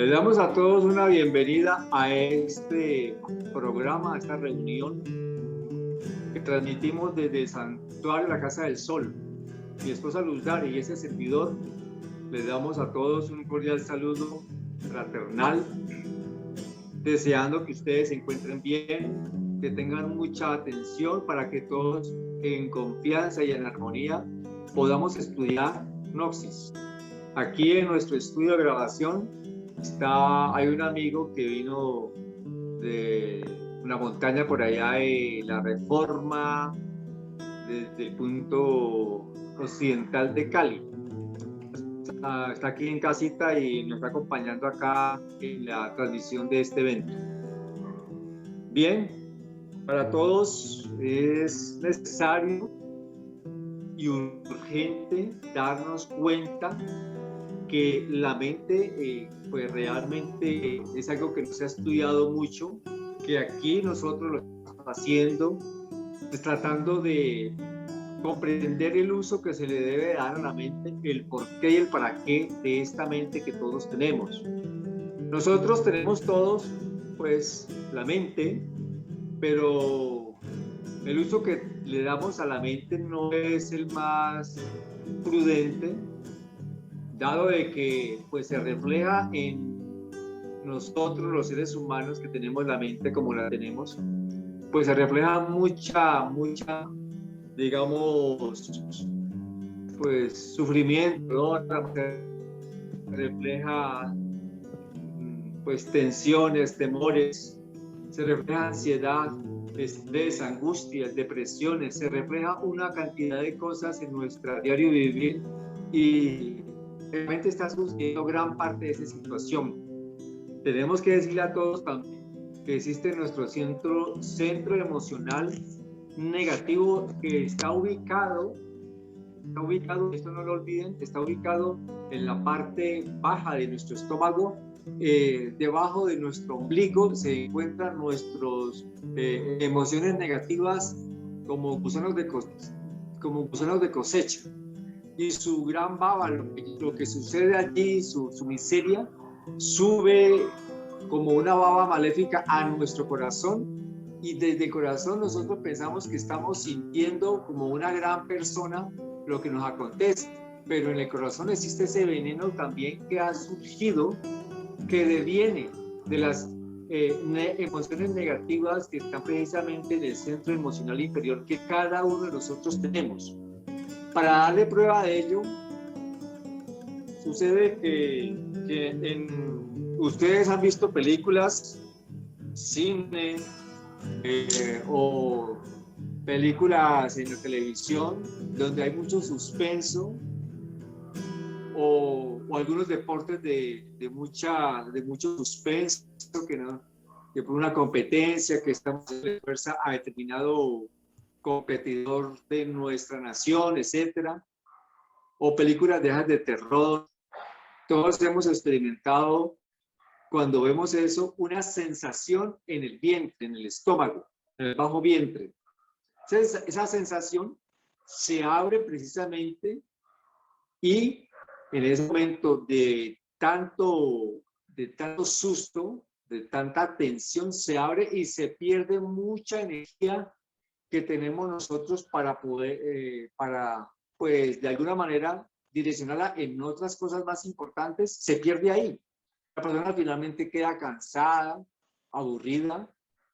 Les damos a todos una bienvenida a este programa, a esta reunión que transmitimos desde el Santuario de la Casa del Sol. Mi esposa Luz Dari y ese servidor, les damos a todos un cordial saludo fraternal, deseando que ustedes se encuentren bien, que tengan mucha atención para que todos en confianza y en armonía podamos estudiar Gnosis. Aquí en nuestro estudio de grabación hay un amigo que vino de una montaña por allá de la Reforma, desde el punto occidental de Cali. Está aquí en casita y nos está acompañando acá en la transmisión de este evento. Bien, para todos es necesario y urgente darnos cuenta que la mente pues realmente es algo que no se ha estudiado mucho, que aquí nosotros lo estamos haciendo, pues, tratando de comprender el uso que se le debe dar a la mente, el por qué y el para qué de esta mente que todos tenemos. Nosotros tenemos todos pues la mente, pero el uso que le damos a la mente no es el más prudente, dado de que pues se refleja en nosotros los seres humanos que tenemos la mente como la tenemos, pues se refleja mucha, digamos, pues sufrimiento, ¿no? Se refleja pues tensiones, temores, se refleja ansiedad, estrés, angustias, depresiones, se refleja una cantidad de cosas en nuestro diario vivir y realmente está sucediendo gran parte de esa situación. Tenemos que decirle a todos también que existe nuestro centro emocional negativo que está ubicado, esto no lo olviden, está ubicado en la parte baja de nuestro estómago, debajo de nuestro ombligo se encuentran nuestras emociones negativas como gusanos de cosecha. Y su gran baba, lo que sucede allí, su miseria, sube como una baba maléfica a nuestro corazón, y desde el corazón nosotros pensamos que estamos sintiendo como una gran persona lo que nos acontece, pero en el corazón existe ese veneno también que ha surgido, que deviene de las emociones negativas que están precisamente en el centro emocional inferior que cada uno de nosotros tenemos. Para darle prueba de ello, sucede que ustedes han visto películas, cine o películas en la televisión donde hay mucho suspenso o algunos deportes de mucho suspenso, que por una competencia que estamos en fuerza a determinado competidor de nuestra nación, etcétera, o películas de terror. Todos hemos experimentado, cuando vemos eso, una sensación en el vientre, en el estómago, en el bajo vientre. Esa sensación se abre precisamente y en ese momento de tanto susto, de tanta tensión, se abre y se pierde mucha energía que tenemos nosotros para poder, pues de alguna manera direccionarla en otras cosas más importantes, se pierde ahí. La persona finalmente queda cansada, aburrida.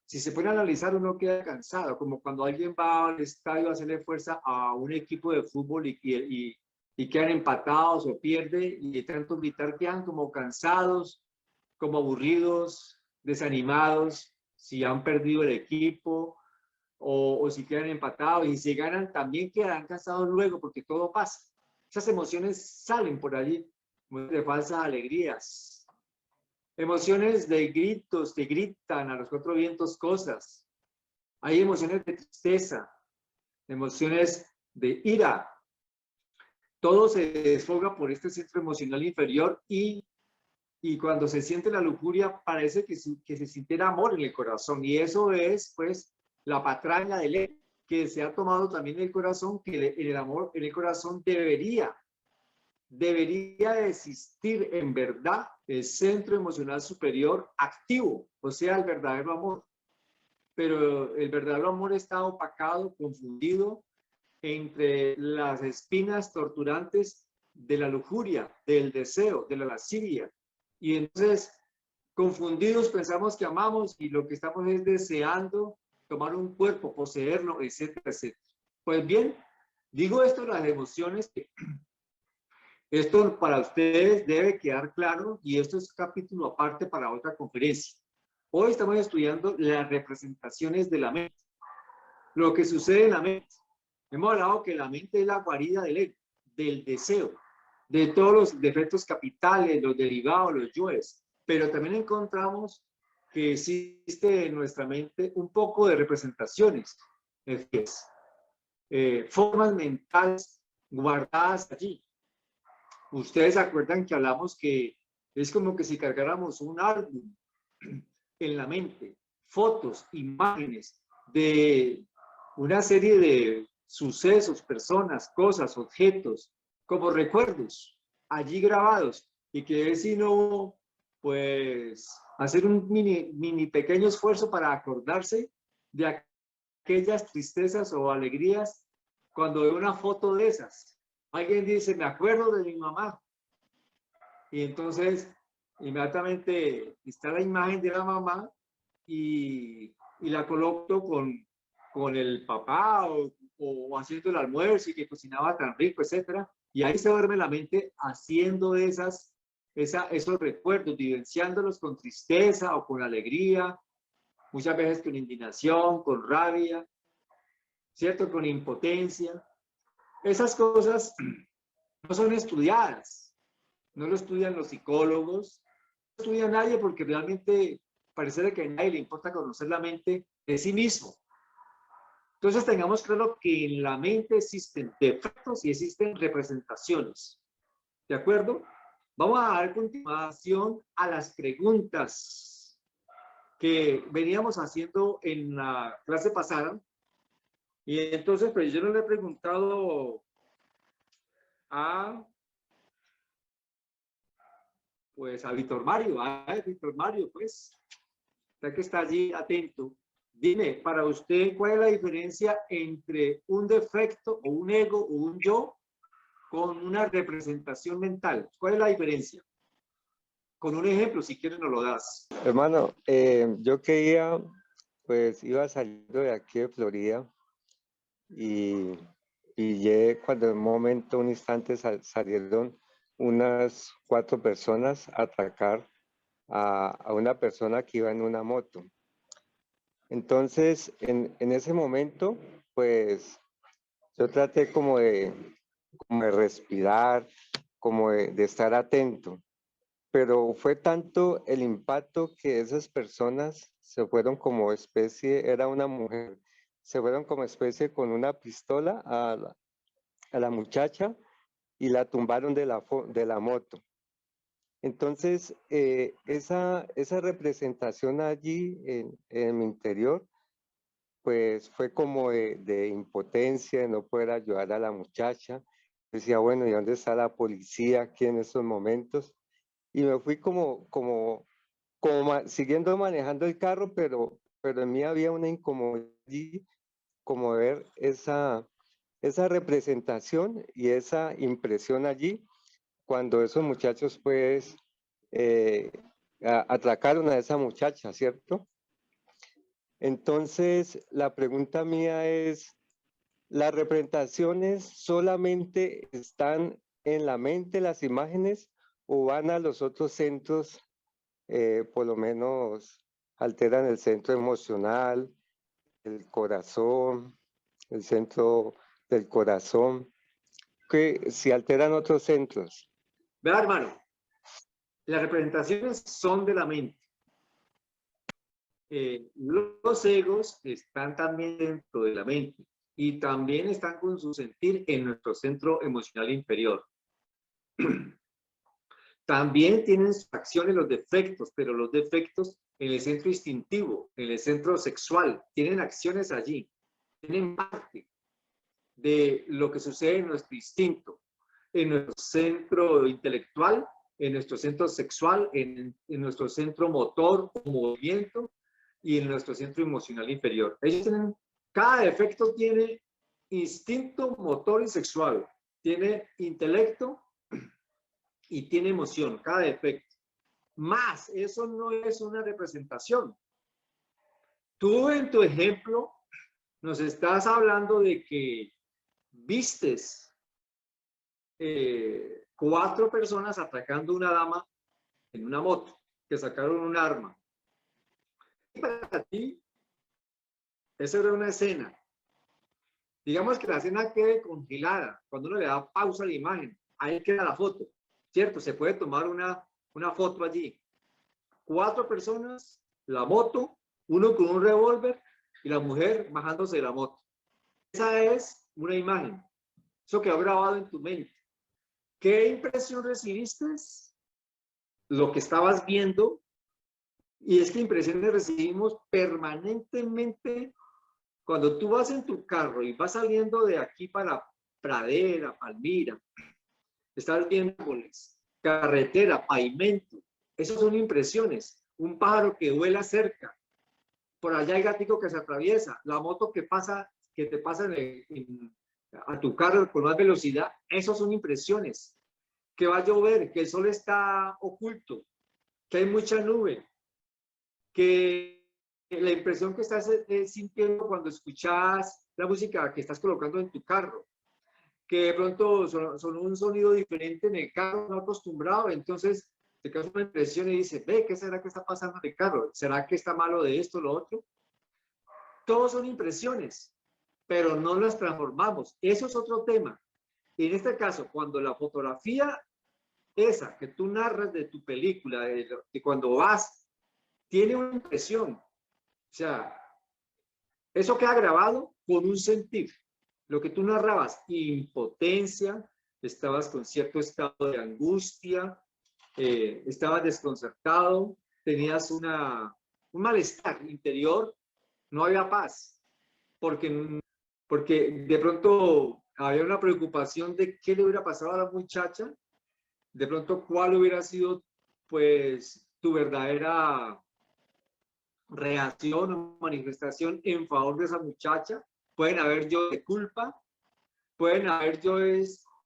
Si se puede analizar, uno queda cansado, como cuando alguien va al estadio a hacerle fuerza a un equipo de fútbol y quedan empatados o pierde, y de tanto gritar quedan como cansados, como aburridos, desanimados, si han perdido el equipo, o si quedan empatados, y si ganan también quedan cansados luego, porque todo pasa. Esas emociones salen por allí, de falsas alegrías, emociones de gritos que gritan a los cuatro vientos cosas. Hay emociones de tristeza, emociones de ira. Todo se desfoga por este centro emocional inferior y cuando se siente la lujuria parece que se sintiera amor en el corazón, y eso es pues la patraña del ego, que se ha tomado también el corazón, que el amor en el corazón debería debería existir en verdad el centro emocional superior activo, o sea, el verdadero amor. Pero el verdadero amor está opacado, confundido entre las espinas torturantes de la lujuria, del deseo, de la lascivia. Y entonces, confundidos, pensamos que amamos y lo que estamos es deseando tomar un cuerpo, poseerlo, etcétera, etcétera. Pues bien, digo esto de las emociones, que esto para ustedes debe quedar claro y esto es capítulo aparte para otra conferencia. Hoy estamos estudiando las representaciones de la mente, lo que sucede en la mente. Hemos hablado que la mente es la guarida del ego, del deseo, de todos los defectos capitales, los derivados, los yoes, pero también encontramos que existe en nuestra mente un poco de representaciones, es decir, formas mentales guardadas allí. Ustedes se acuerdan que hablamos que es como que si cargáramos un álbum en la mente, fotos, imágenes de una serie de sucesos, personas, cosas, objetos, como recuerdos allí grabados, y que es sino pues hacer un mini pequeño esfuerzo para acordarse de aquellas tristezas o alegrías cuando ve una foto de esas. Alguien dice, me acuerdo de mi mamá, y entonces inmediatamente está la imagen de la mamá y la coloco con el papá o haciendo el almuerzo y que cocinaba tan rico, etcétera. Y ahí se duerme la mente haciendo esos recuerdos, vivenciándolos con tristeza o con alegría, muchas veces con indignación, con rabia, ¿cierto? Con impotencia. Esas cosas no son estudiadas, no lo estudian los psicólogos, no estudia nadie porque realmente parece que a nadie le importa conocer la mente de sí mismo. Entonces tengamos claro que en la mente existen defectos y existen representaciones. ¿De acuerdo? Vamos a dar continuación a las preguntas que veníamos haciendo en la clase pasada. Y entonces, pues yo no le he preguntado a, pues, a Víctor Mario, Víctor Mario, pues, ya que está allí atento. Dime, para usted, ¿cuál es la diferencia entre un defecto o un ego o un yo con una representación mental? ¿Cuál es la diferencia? Con un ejemplo, si quieres, nos lo das. Hermano, yo quería, pues iba saliendo de aquí de Florida y pillé cuando en un momento, un instante, salieron unas 4 personas a atacar a una persona que iba en una moto. Entonces, en ese momento, pues yo traté como de respirar, como de estar atento. Pero fue tanto el impacto que esas personas se fueron como especie, era una mujer, se fueron como especie con una pistola a la muchacha y la tumbaron de la moto. Entonces, esa representación allí en mi interior, pues fue como de impotencia, de no poder ayudar a la muchacha. Decía, bueno, ¿y dónde está la policía aquí en estos momentos? Y me fui siguiendo manejando el carro, pero en mí había una incomodidad allí, como ver esa representación y esa impresión allí, cuando esos muchachos pues atracaron a esa muchacha, ¿cierto? Entonces, la pregunta mía es, ¿las representaciones solamente están en la mente, las imágenes, o van a los otros centros? Por lo menos alteran el centro emocional, el corazón, el centro del corazón, que si alteran otros centros. Vea, hermano, las representaciones son de la mente. Los egos están también dentro de la mente y también están con su sentir en nuestro centro emocional inferior. También tienen sus acciones los defectos, pero los defectos en el centro instintivo, en el centro sexual, tienen acciones allí, tienen parte de lo que sucede en nuestro instinto. en nuestro centro intelectual, en nuestro centro sexual, en nuestro centro motor o movimiento y en nuestro centro emocional inferior. Ellos tienen, cada defecto tiene instinto motor y sexual, tiene intelecto y tiene emoción, cada defecto. Más, eso no es una representación. Tú en tu ejemplo nos estás hablando de que vistes 4 personas atacando a una dama en una moto, que sacaron un arma. Para ti, esa era una escena. Digamos que la escena quede congelada, cuando uno le da pausa a la imagen, ahí queda la foto, ¿cierto? Se puede tomar una foto allí. 4 personas, la moto, uno con un revólver y la mujer bajándose de la moto. Esa es una imagen. Eso quedó grabado en tu mente. ¿Qué impresión recibiste? Lo que estabas viendo. Y esta impresión la recibimos permanentemente cuando tú vas en tu carro y vas saliendo de aquí para Pradera, Palmira. Estás viendo árboles, carretera, pavimento. Esas son impresiones. Un pájaro que vuela cerca. Por allá hay gatico que se atraviesa. La moto que pasa, que te pasa a tu carro con más velocidad. Esas son impresiones. Que va a llover, que el sol está oculto, que hay mucha nube, que la impresión que estás sintiendo cuando escuchas la música que estás colocando en tu carro, que de pronto son un sonido diferente en el carro, no acostumbrado, entonces te causa una impresión y dices, ve, ¿qué será que está pasando en el carro? ¿Será que está malo de esto, lo otro? Todos son impresiones, pero no las transformamos. Eso es otro tema. Y en este caso, cuando la fotografía esa que tú narras de tu película, de cuando vas, tiene una impresión. O sea, eso queda grabado con un sentir. Lo que tú narrabas, impotencia, estabas con cierto estado de angustia, estabas desconcertado, tenías un malestar interior, no había paz, porque de pronto había una preocupación de qué le hubiera pasado a la muchacha, de pronto cuál hubiera sido pues tu verdadera reacción o manifestación en favor de esa muchacha. Pueden haber yo de culpa, pueden haber yo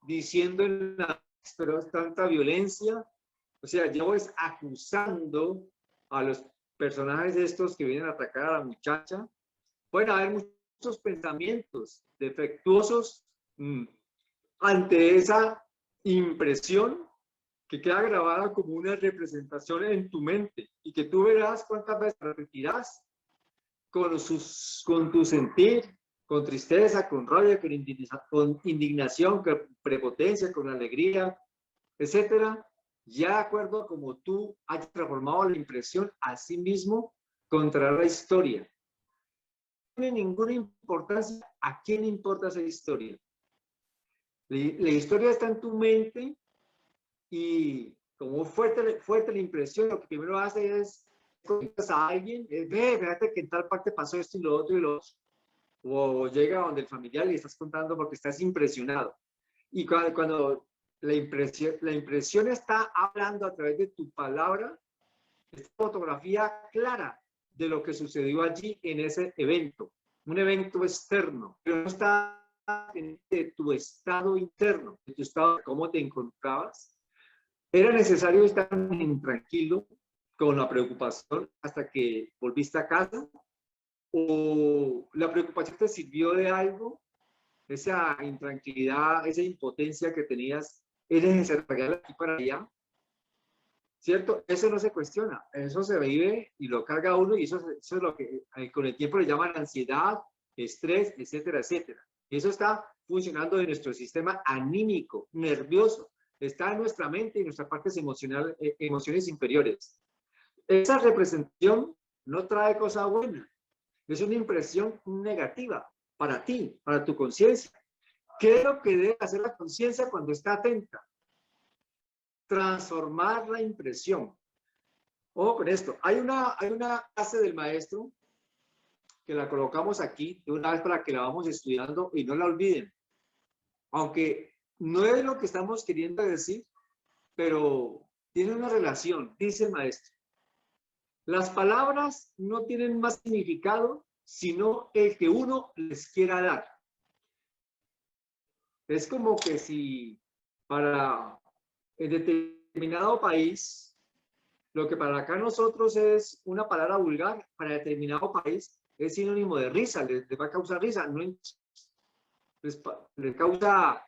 diciendo en la pero es tanta violencia, o sea, yo es acusando a los personajes estos que vienen a atacar a la muchacha. Pueden haber muchos pensamientos defectuosos ante esa impresión que queda grabada como una representación en tu mente y que tú verás cuántas veces repetirás con tu sentir, con tristeza, con rabia, con indignación, con prepotencia, con alegría, etcétera, ya de acuerdo a como tú hayas transformado la impresión a sí mismo contra la historia. No tiene ninguna importancia a quién importa esa historia. La historia está en tu mente y como fuerte la impresión, lo que primero hace es conectas a alguien, ve, fíjate que en tal parte pasó esto y lo otro y lo otro. O llega donde el familiar y estás contando porque estás impresionado. Y cuando la impresión está hablando a través de tu palabra, es fotografía clara de lo que sucedió allí en ese evento. Un evento externo, pero no está de tu estado interno, de tu estado, de cómo te encontrabas. Era necesario estar intranquilo con la preocupación hasta que volviste a casa, o la preocupación te sirvió de algo, esa intranquilidad, esa impotencia que tenías, es necesario cargarla aquí para allá, ¿cierto? Eso no se cuestiona, eso se vive y lo carga uno y eso es lo que con el tiempo le llaman ansiedad, estrés, etcétera, etcétera. Y eso está funcionando en nuestro sistema anímico, nervioso, está en nuestra mente y nuestras partes emociones inferiores. Esa representación no trae cosa buena, es una impresión negativa para ti, para tu conciencia. ¿Qué es lo que debe hacer la conciencia cuando está atenta? Transformar la impresión. Ojo con esto. Hay una clase del maestro que la colocamos aquí de una vez para que la vamos estudiando y no la olviden. Aunque No es lo que estamos queriendo decir, pero tiene una relación, dice el maestro. Las palabras no tienen más significado sino el que uno les quiera dar. Es como que si para el determinado país, lo que para acá nosotros es una palabra vulgar, para determinado país es sinónimo de risa, les va a causar risa, no les causa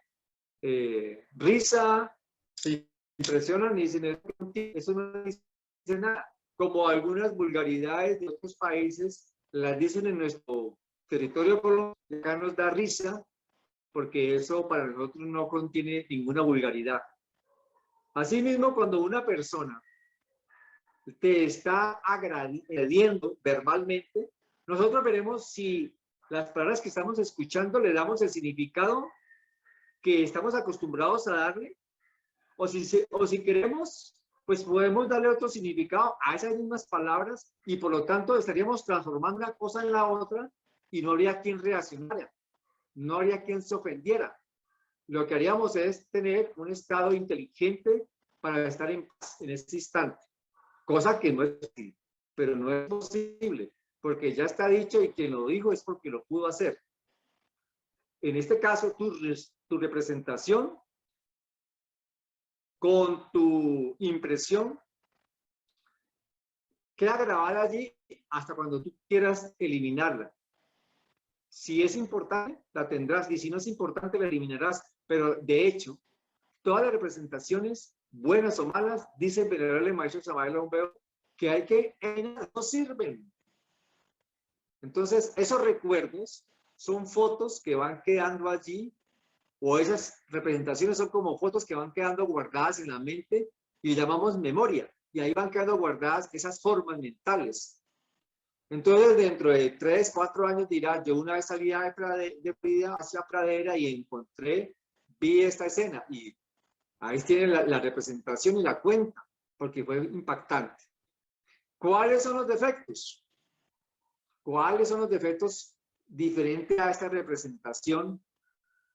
risa, se impresionan y dicen, eso no dice nada. Como algunas vulgaridades de otros países las dicen en nuestro territorio colombiano, acá nos da risa porque eso para nosotros no contiene ninguna vulgaridad. Asimismo, cuando una persona te está agrediendo verbalmente, nosotros veremos si las palabras que estamos escuchando le damos el significado que estamos acostumbrados a darle, o si queremos, pues podemos darle otro significado a esas mismas palabras y por lo tanto estaríamos transformando una cosa en la otra y no habría quien reaccionara, no habría quien se ofendiera. Lo que haríamos es tener un estado inteligente para estar en paz en este instante, cosa que no es posible, pero no es posible, porque ya está dicho y quien lo dijo es porque lo pudo hacer. En este caso, tu representación con tu impresión queda grabada allí hasta cuando tú quieras eliminarla. Si es importante, la tendrás, y si no es importante, la eliminarás. Pero de hecho, todas las representaciones, buenas o malas, dice el venerable maestro Samael Lombeo, que hay que, no sirven. Entonces, esos recuerdos son fotos que van quedando allí, o esas representaciones son como fotos que van quedando guardadas en la mente y llamamos memoria. Y ahí van quedando guardadas esas formas mentales. Entonces, dentro de 3, 4 años dirá, yo una vez salía de vida hacia Pradera y vi esta escena. Y ahí tiene la representación y la cuenta, porque fue impactante. ¿Cuáles son los defectos? ¿Cuáles son los defectos diferentes a esta representación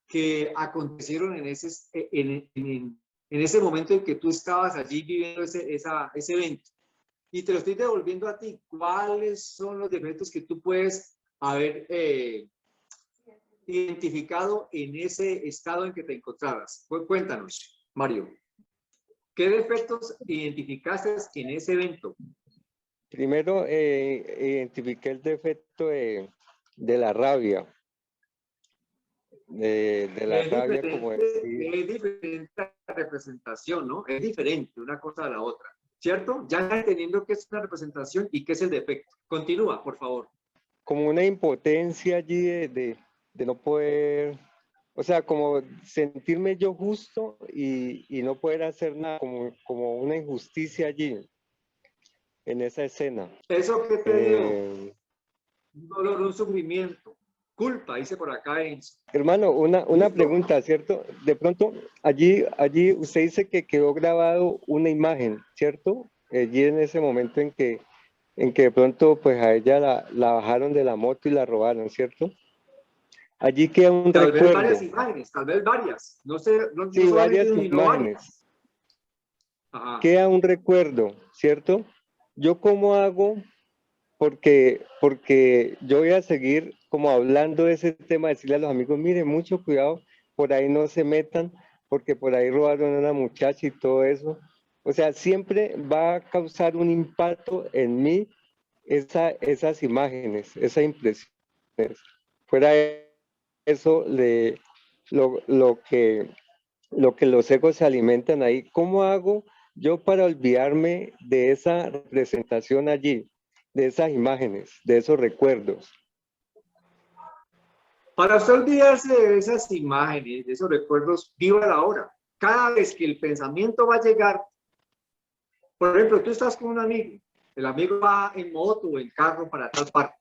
que acontecieron en ese momento en que tú estabas allí viviendo ese evento? Y te lo estoy devolviendo a ti. ¿Cuáles son los defectos que tú puedes haber identificado en ese estado en que te encontrabas? Pues cuéntanos, Mario. ¿Qué defectos identificaste en ese evento? Primero, identifiqué el defecto de la rabia. De la rabia, como decir. Es diferente la representación, ¿no? Es diferente una cosa a la otra, ¿cierto? Ya entendiendo qué es una representación y qué es el defecto. Continúa, por favor. Como una impotencia allí de no poder, o sea, como sentirme yo justo y no poder hacer nada, como una injusticia allí, en esa escena. ¿Eso qué te dio? Un dolor, un sufrimiento, culpa, dice por acá Enzo. Hermano, una pregunta, ¿cierto? De pronto, allí usted dice que quedó grabado una imagen, ¿cierto? Allí en ese momento en que de pronto pues a ella la bajaron de la moto y la robaron, ¿cierto? Allí queda un tal recuerdo. Vez varias imágenes, tal vez varias. No sé, no, sí, no varias imágenes. Varias. Ajá. Queda un recuerdo, ¿cierto? ¿Yo cómo hago? Porque yo voy a seguir como hablando de ese tema, decirle a los amigos, miren, mucho cuidado, por ahí no se metan, porque por ahí robaron a una muchacha y todo eso. O sea, siempre va a causar un impacto en mí esas imágenes, esas impresiones. Fuera de eso, lo que los egos se alimentan ahí, ¿cómo hago yo para olvidarme de esa representación allí, de esas imágenes, de esos recuerdos? Para usted olvidarse de esas imágenes, de esos recuerdos, viva la hora. Cada vez que el pensamiento va a llegar, por ejemplo, tú estás con un amigo, el amigo va en moto o en carro para tal parte.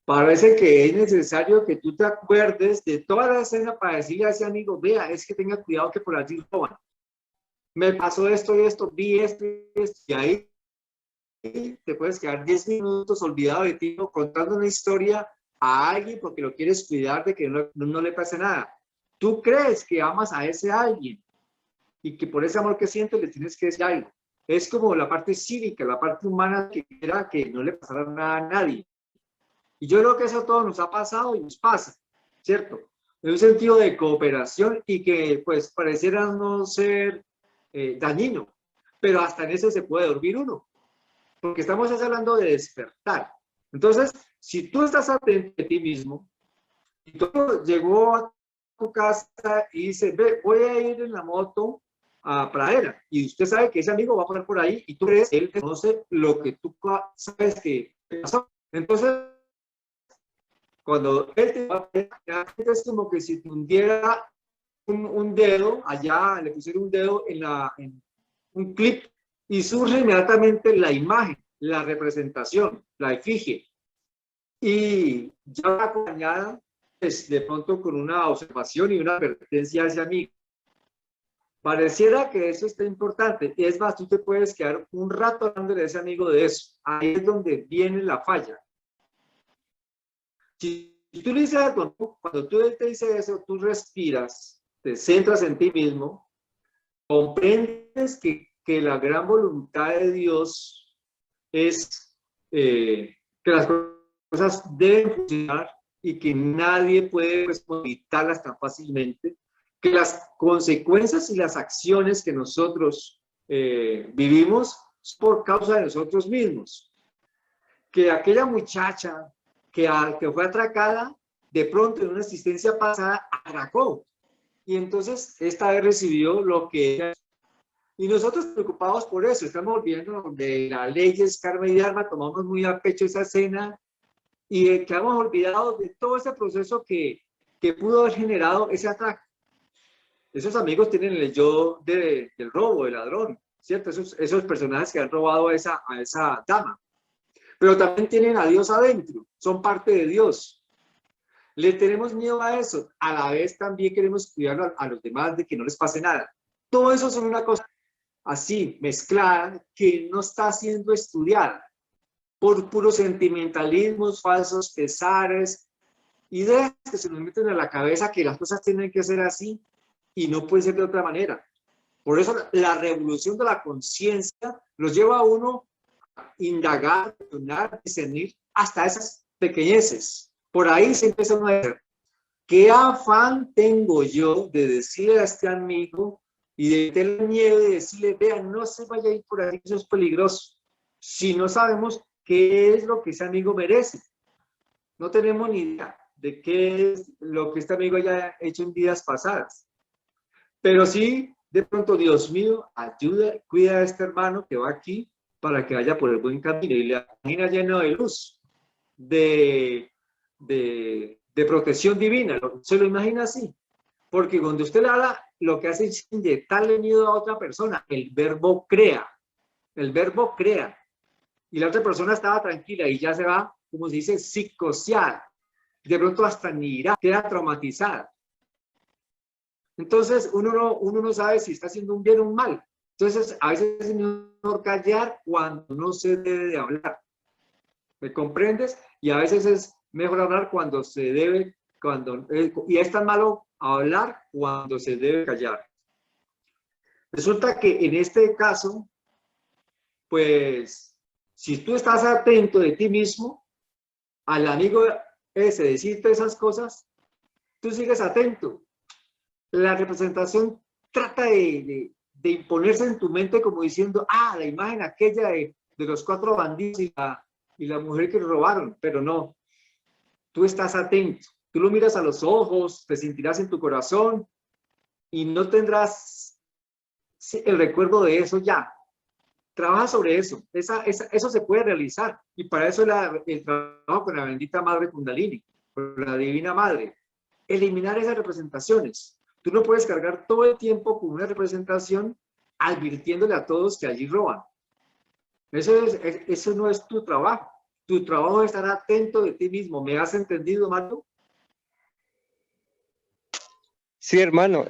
Parece que es necesario que tú te acuerdes de toda la escena para decirle a ese amigo, vea, es que tenga cuidado que por allí roban. Me pasó esto y esto, vi esto y esto, y ahí te puedes quedar 10 minutos olvidado de ti, contando una historia a alguien porque lo quieres cuidar de que no le pase nada. tú crees que amas a ese alguien y que por ese amor que sientes le tienes que decir algo. Es como la parte cívica, la parte humana que quiera que no le pasara nada a nadie. Y yo creo que eso a todos nos ha pasado y nos pasa, ¿cierto? En un sentido de cooperación y que pues pareciera no ser dañino, pero hasta en eso se puede dormir uno, porque estamos hablando de despertar. Entonces, si tú estás atento a ti mismo, y tú llegó a tu casa y dice, ve, voy a ir en la moto a Pradera, y usted sabe que ese amigo va a pasar por ahí, y tú crees que él conoce lo que tú sabes que pasó. Entonces, cuando él te va a ver, es como que si te hundiera un dedo, allá le pusiera un dedo en un clip, y surge inmediatamente la imagen, la representación, la efigie, y ya acompañada pues, de pronto con una observación y una advertencia hacia mí. Pareciera que eso está importante. Es más, tú te puedes quedar un rato hablando de ese amigo de eso. Ahí es donde viene la falla. Si tú le dices algo, cuando tú te dice eso, tú respiras, te centras en ti mismo, comprendes que la gran voluntad de Dios es que las cosas deben funcionar y que nadie puede pues, evitarlas tan fácilmente, que las consecuencias y las acciones que nosotros vivimos es por causa de nosotros mismos. Que aquella muchacha que fue atracada, de pronto en una existencia pasada, atracó. Y entonces esta vez recibió lo que ella. Y nosotros preocupados por eso, estamos olvidando de las leyes Carmen y Arma, tomamos muy a pecho esa escena y quedamos olvidados de todo ese proceso que pudo haber generado ese atraco. Esos amigos tienen el yo del robo, del ladrón, ¿cierto? Esos personajes que han robado a esa dama. Pero también tienen a Dios adentro, son parte de Dios. Le tenemos miedo a eso, a la vez también queremos cuidar a los demás de que no les pase nada. Todo eso son una cosa así, mezclada, que no está siendo estudiada por puros sentimentalismos, falsos pesares, ideas que se nos meten a la cabeza que las cosas tienen que ser así y no puede ser de otra manera. Por eso la revolución de la conciencia los lleva a uno a indagar, a discernir hasta esas pequeñeces. Por ahí se empieza a ver qué afán tengo yo de decirle a este amigo y de tener miedo de decirle, vean, no se vaya a ir por ahí, eso es peligroso. Si no sabemos qué es lo que ese amigo merece, no tenemos ni idea de qué es lo que este amigo haya hecho en vidas pasadas. Pero sí, de pronto, Dios mío, ayuda, cuida a este hermano que va aquí para que vaya por el buen camino y le imagina lleno de luz, de protección divina. Se lo imagina así. Porque cuando usted le habla, lo que hace es inyectarle miedo a otra persona. El verbo crea. El verbo crea. Y la otra persona estaba tranquila y ya se va, como se dice, psicoseada. De pronto hasta ni irá, queda traumatizada. Entonces, uno no sabe si está haciendo un bien o un mal. Entonces, a veces es mejor callar cuando no se debe de hablar. ¿Me comprendes? Y a veces es mejor hablar cuando se debe, y es tan malo hablar cuando se debe callar. Resulta que en este caso, pues, si tú estás atento de ti mismo, al amigo ese decirte esas cosas, tú sigues atento. La representación trata de imponerse en tu mente como diciendo, ah, la imagen aquella de los 4 bandidos y la mujer que robaron, pero no, tú estás atento, tú lo miras a los ojos, te sentirás en tu corazón y no tendrás el recuerdo de eso ya. Trabaja sobre eso, eso se puede realizar y para eso el trabajo con la bendita Madre Kundalini, con la Divina Madre, eliminar esas representaciones. Tú no puedes cargar todo el tiempo con una representación advirtiéndole a todos que allí roban. Eso no es tu trabajo. Tu trabajo es estar atento de ti mismo. ¿Me has entendido, Marco? Sí, hermano,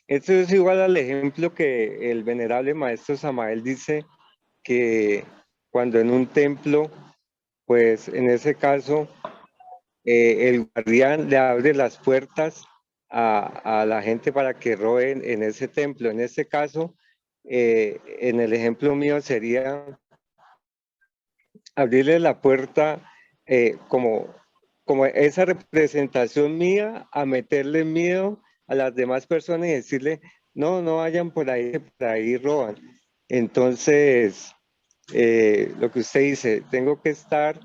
esto es igual al ejemplo que el venerable maestro Samael dice que cuando en un templo, pues en ese caso, el guardián le abre las puertas a la gente para que roben en ese templo. En este caso, en el ejemplo mío sería abrirle la puerta como esa representación mía a meterle miedo a las demás personas y decirle, no, no vayan por ahí roban. Entonces, lo que usted dice, tengo que estar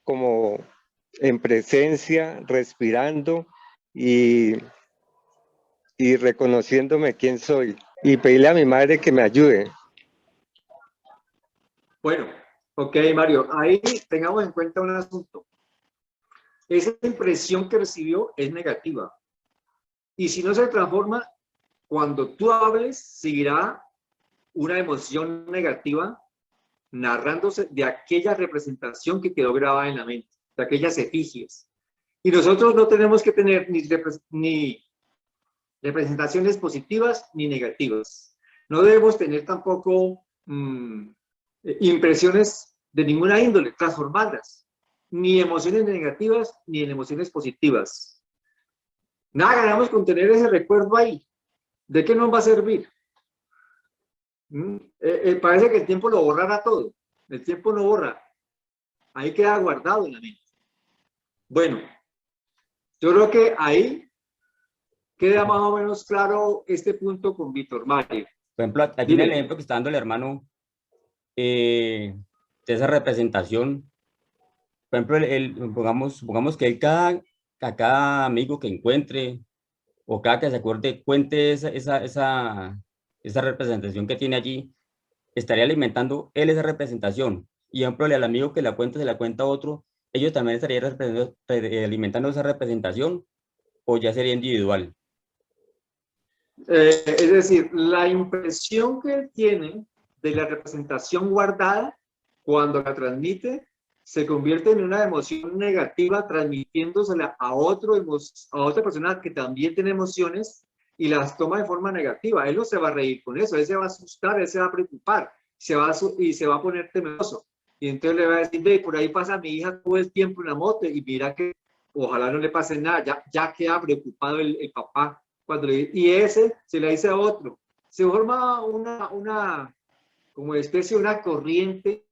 como en presencia, respirando y, y reconociéndome quién soy y pedirle a mi madre que me ayude. Bueno, ok, Mario, ahí tengamos en cuenta un asunto. Esa impresión que recibió es negativa. Y si no se transforma, cuando tú hables, seguirá una emoción negativa narrándose de aquella representación que quedó grabada en la mente, de aquellas efigies. Y nosotros no tenemos que tener ni representaciones positivas ni negativas. No debemos tener tampoco impresiones de ninguna índole, transformadas, ni emociones negativas ni en emociones positivas. Nada ganamos con tener ese recuerdo ahí. ¿De qué nos va a servir? Parece que el tiempo lo borrará todo. El tiempo no borra. Ahí queda guardado en la mente. Bueno, yo creo que ahí queda más o menos claro este punto con Víctor Mario. Por ejemplo, aquí en el Dime. ejemplo que está dando el hermano, de esa representación, por ejemplo, supongamos que a cada amigo que encuentre o cada que se acuerde, cuente esa representación que tiene allí, estaría alimentando él esa representación. Y por ejemplo, al amigo que la cuenta, se la cuenta a otro, ellos también estarían alimentando esa representación o ya sería individual. Es decir, la impresión que él tiene de la representación guardada, cuando la transmite, se convierte en una emoción negativa, transmitiéndosela a otra persona que también tiene emociones y las toma de forma negativa. Él no se va a reír con eso, él se va a asustar, él se va a preocupar, y se va a poner temeroso. Y entonces le va a decir, ve, por ahí pasa mi hija todo el tiempo en la moto y mira que ojalá no le pase nada, ya queda preocupado el papá. Y ese se le dice a otro. Se forma como especie de una corriente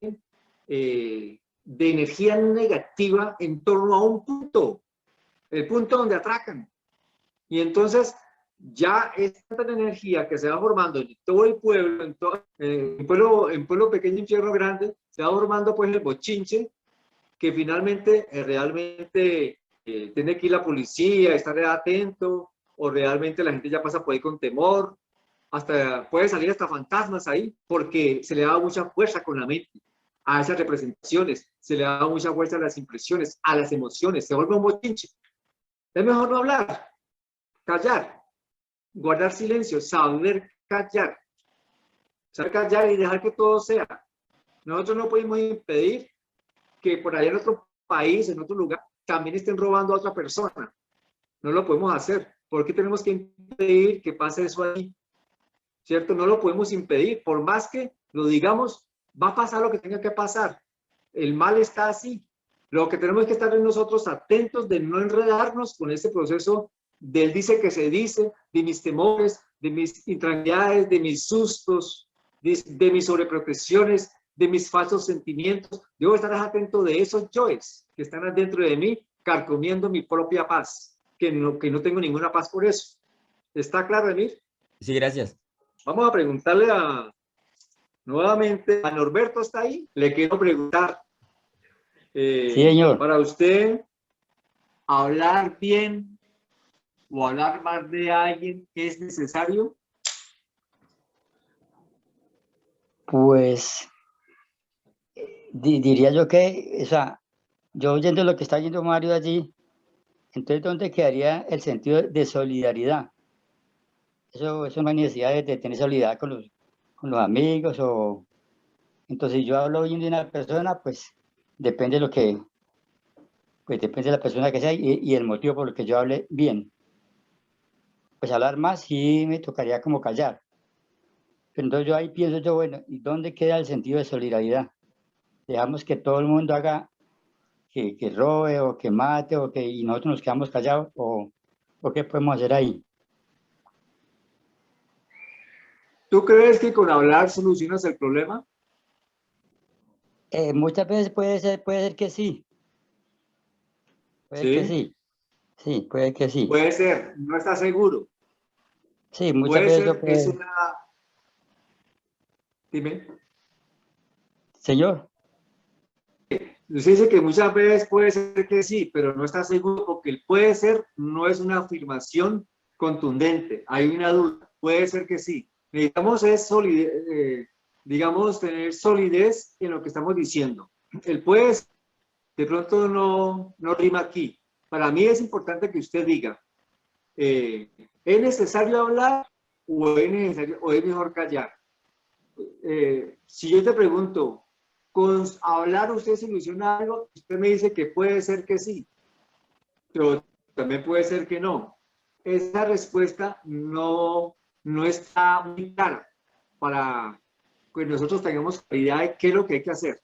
de energía negativa en torno a un punto, el punto donde atracan. Y entonces ya es tanta energía que se va formando en todo el pueblo, en pueblo pequeño, infierno grande, se va formando pues el bochinche, que finalmente realmente tiene que ir la policía, estar atento, o realmente la gente ya pasa por ahí con temor, hasta puede salir hasta fantasmas ahí, porque se le da mucha fuerza con la mente a esas representaciones, se le da mucha fuerza a las impresiones, a las emociones, se vuelve un bochinche. Es mejor no hablar, callar, guardar silencio, saber callar y dejar que todo sea. Nosotros no podemos impedir que por allá en otro país, en otro lugar, también estén robando a otra persona. No lo podemos hacer. ¿Por qué tenemos que impedir que pase eso ahí? ¿Cierto? No lo podemos impedir. Por más que lo digamos, va a pasar lo que tenga que pasar. El mal está así. Lo que tenemos que estar en nosotros atentos de no enredarnos con este proceso del dice que se dice, de mis temores, de mis intranquilidades, de mis sustos, de mis sobreprotecciones, de mis falsos sentimientos. Debo estar atento de esos yoes que están dentro de mí, carcomiendo mi propia paz, que no tengo ninguna paz por eso. ¿Está claro, Emir? Sí, gracias. Vamos a preguntarle nuevamente a Norberto, ¿está ahí? Le quiero preguntar. Sí, señor. Para usted, hablar bien o hablar mal de alguien, ¿es necesario? Pues diría yo que, o sea, yo oyendo lo que está yendo Mario allí, entonces, ¿dónde quedaría el sentido de solidaridad? Eso no hay necesidad de tener solidaridad con los amigos o... Entonces, si yo hablo bien de una persona, pues depende de lo que, pues depende de la persona que sea y el motivo por el que yo hable bien. Pues hablar más sí me tocaría como callar. Pero entonces yo ahí pienso yo, bueno, ¿y dónde queda el sentido de solidaridad? Dejamos que todo el mundo haga que robe o que mate y nosotros nos quedamos callados ¿O qué podemos hacer ahí? ¿Tú crees que con hablar solucionas el problema? Muchas veces puede ser que sí. Puede que Sí, sí. Sí, puede que sí. puede ser, no estás seguro. Sí, muchas Puede veces eso ser que es puede. una... Dime. Señor, Usted dice que muchas veces puede ser que sí, pero no está seguro porque el puede ser no es una afirmación contundente. Hay una duda. Puede ser que sí. Necesitamos es digamos, tener solidez en lo que estamos diciendo. El puede ser, de pronto no rima aquí. Para mí es importante que usted diga, ¿es necesario hablar o es mejor callar? Si yo te pregunto, ¿con hablar usted soluciona algo? Usted me dice que puede ser que sí, pero también puede ser que no. Esa respuesta no está muy clara para que nosotros tengamos claridad de qué es lo que hay que hacer.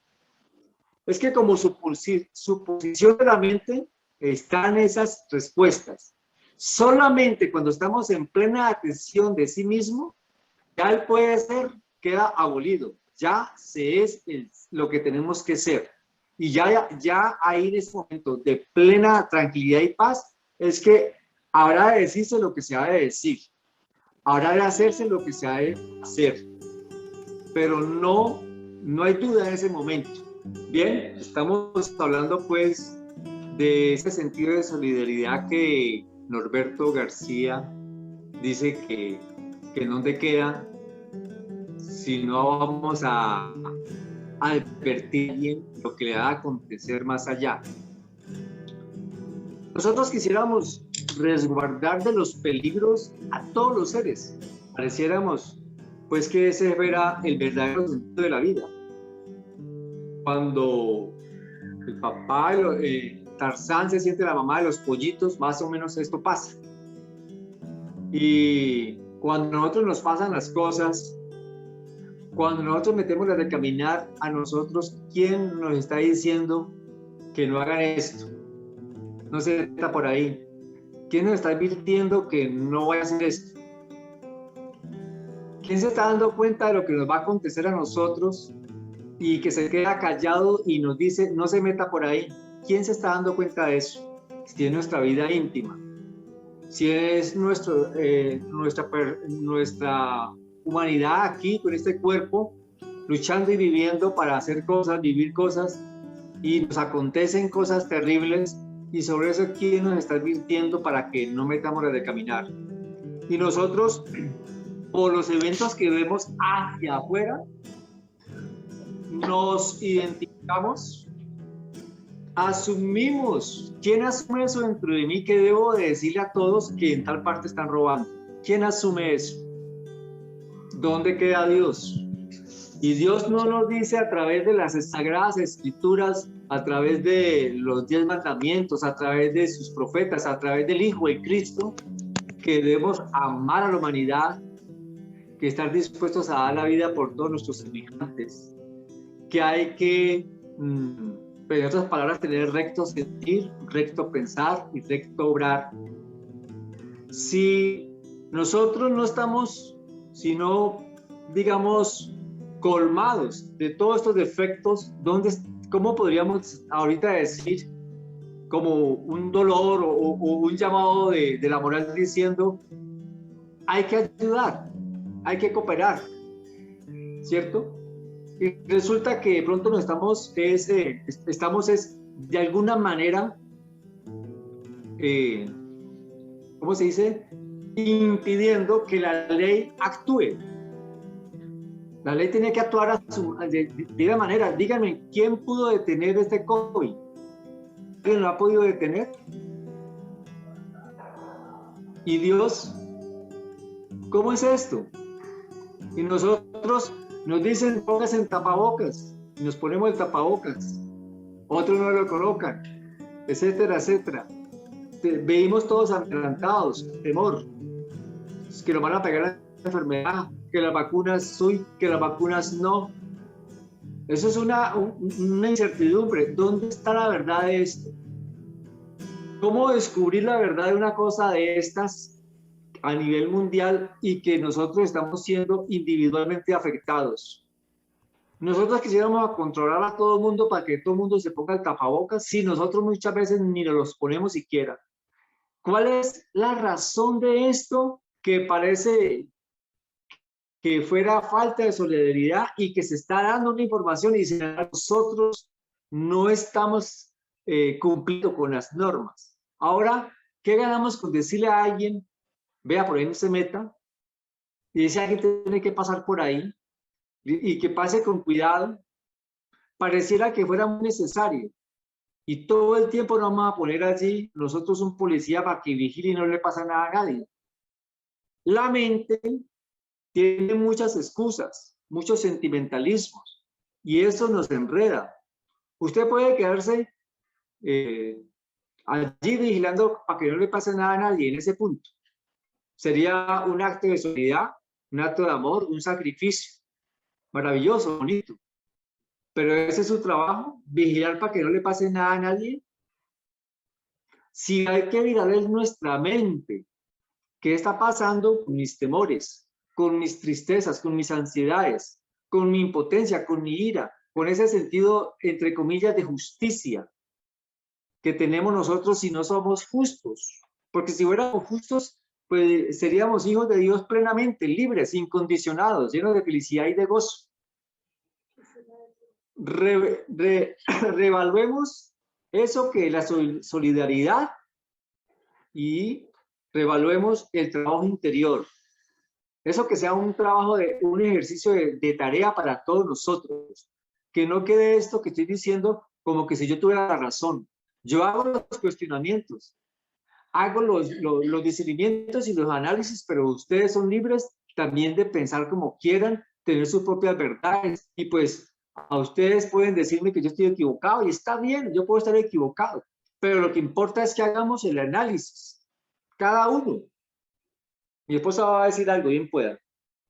Es que como suposición de la mente están esas respuestas. Solamente cuando estamos en plena atención de sí mismo, ya el puede ser queda abolido. Ya se es lo que tenemos que ser. Y ya ahí en ese momento de plena tranquilidad y paz, es que habrá de decirse lo que se ha de decir. Habrá de hacerse lo que se ha de hacer. Pero no hay duda en ese momento. Bien, estamos hablando pues de ese sentido de solidaridad que Norberto García dice que no te queda si no vamos a advertir bien lo que le va a acontecer más allá. Nosotros quisiéramos resguardar de los peligros a todos los seres. Pareciéramos pues que ese era el verdadero sentido de la vida. Cuando el papá, Tarzán se siente la mamá de los pollitos, más o menos esto pasa. Y cuando a nosotros nos pasan las cosas, cuando nosotros metemos la de caminar, a nosotros, ¿quién nos está diciendo que no hagan esto? No se meta por ahí. ¿Quién nos está advirtiendo que no vaya a hacer esto? ¿Quién se está dando cuenta de lo que nos va a acontecer a nosotros y que se queda callado y nos dice, no se meta por ahí? ¿Quién se está dando cuenta de eso? Si es nuestra vida íntima, si es nuestra humanidad aquí con este cuerpo, luchando y viviendo para hacer cosas, vivir cosas, y nos acontecen cosas terribles, y sobre eso ¿quién nos está advirtiendo para que no metamos la de caminar? Y nosotros, por los eventos que vemos hacia afuera, nos identificamos, asumimos. ¿Quién asume eso dentro de mí que debo de decirle a todos que en tal parte están robando? ¿Quién asume eso? ¿Dónde queda Dios? Y Dios no nos dice a través de las sagradas escrituras, a través de los 10 mandamientos, a través de sus profetas, a través del Hijo de Cristo, que debemos amar a la humanidad, que estar dispuestos a dar la vida por todos nuestros semejantes, que hay que, en otras palabras, tener recto sentir, recto pensar y recto obrar. Si nosotros no estamos, sino, digamos, colmados de todos estos defectos, ¿cómo podríamos ahorita decir como un dolor o un llamado de la moral diciendo hay que ayudar, hay que cooperar, ¿cierto? Y resulta que de pronto nos estamos de alguna manera, ¿cómo se dice? Impidiendo que la ley actúe. La ley tiene que actuar de una manera. Díganme, ¿quién pudo detener este COVID? ¿Alguien lo ha podido detener? ¿Y Dios? ¿Cómo es esto? Y nosotros nos dicen, póngase en tapabocas, y nos ponemos el tapabocas. Otros no lo colocan, etcétera, etcétera. Veíamos todos amedrentados, temor, que nos van a pegar la enfermedad, que las vacunas sí, que las vacunas no. Eso es una incertidumbre. ¿Dónde está la verdad de esto? ¿Cómo descubrir la verdad de una cosa de estas a nivel mundial y que nosotros estamos siendo individualmente afectados? Nosotros quisiéramos controlar a todo el mundo para que todo el mundo se ponga el tapabocas, si nosotros muchas veces ni nos los ponemos siquiera. ¿Cuál es la razón de esto? Que parece que fuera falta de solidaridad y que se está dando una información y dicen, nosotros no estamos cumpliendo con las normas. Ahora, ¿qué ganamos con decirle a alguien, vea, por ahí no se meta? Y ese alguien tiene que pasar por ahí y que pase con cuidado. Pareciera que fuera muy necesario. Y todo el tiempo nos vamos a poner allí, nosotros un policía para que vigile y no le pasa nada a nadie. La mente tiene muchas excusas, muchos sentimentalismos, y eso nos enreda. Usted puede quedarse allí vigilando para que no le pase nada a nadie en ese punto. Sería un acto de solidaridad, un acto de amor, un sacrificio. Maravilloso, bonito. Pero ese es su trabajo, vigilar para que no le pase nada a nadie. Si hay que mirar en nuestra mente, ¿qué está pasando con mis temores, con mis tristezas, con mis ansiedades, con mi impotencia, con mi ira, con ese sentido, entre comillas, de justicia que tenemos nosotros si no somos justos? Porque si fuéramos justos, pues seríamos hijos de Dios plenamente, libres, incondicionados, llenos de felicidad y de gozo. Reevaluemos eso que es la solidaridad y reevaluemos el trabajo interior. Eso que sea un trabajo, un ejercicio de tarea para todos nosotros. Que no quede esto que estoy diciendo como que si yo tuviera la razón. Yo hago los cuestionamientos, hago los discernimientos y los análisis, pero ustedes son libres también de pensar como quieran, tener sus propias verdades. Y pues a ustedes pueden decirme que yo estoy equivocado y está bien, yo puedo estar equivocado. Pero lo que importa es que hagamos el análisis, cada uno. Mi esposa va a decir algo, bien pueda.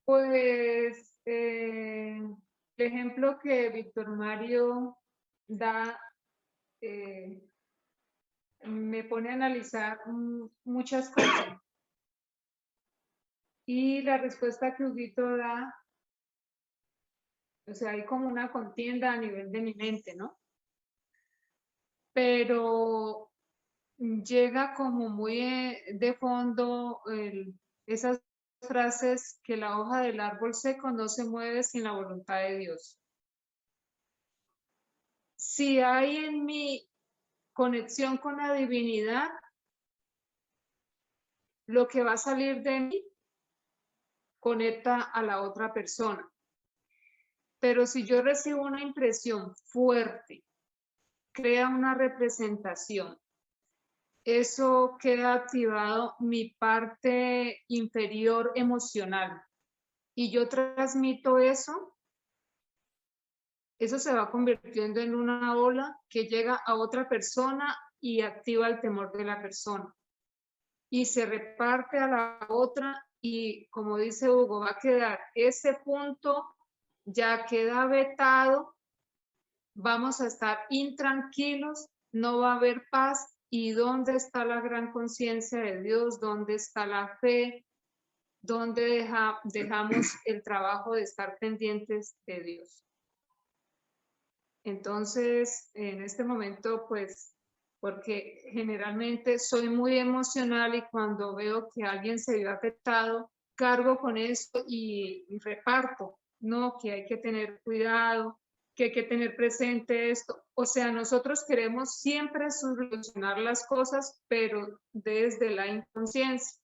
Pues el ejemplo que Víctor Mario da me pone a analizar muchas cosas. Y la respuesta que Huguito da, o sea, hay como una contienda a nivel de mi mente, ¿no? Pero llega como muy de fondo esas frases que la hoja del árbol seco no se mueve sin la voluntad de Dios. Si hay en mi conexión con la divinidad, lo que va a salir de mí conecta a la otra persona. Pero si yo recibo una impresión fuerte, crea una representación, eso queda activado mi parte inferior emocional y yo transmito eso se va convirtiendo en una ola que llega a otra persona y activa el temor de la persona y se reparte a la otra y, como dice Hugo, va a quedar ese punto, ya queda vetado, vamos a estar intranquilos, no va a haber paz. ¿Y dónde está la gran conciencia de Dios? ¿Dónde está la fe? ¿Dónde dejamos el trabajo de estar pendientes de Dios? Entonces, en este momento, pues, porque generalmente soy muy emocional y cuando veo que alguien se vio afectado, cargo con esto y reparto, ¿no? Que hay que tener cuidado, que hay que tener presente esto. O sea, nosotros queremos siempre solucionar las cosas, pero desde la inconsciencia.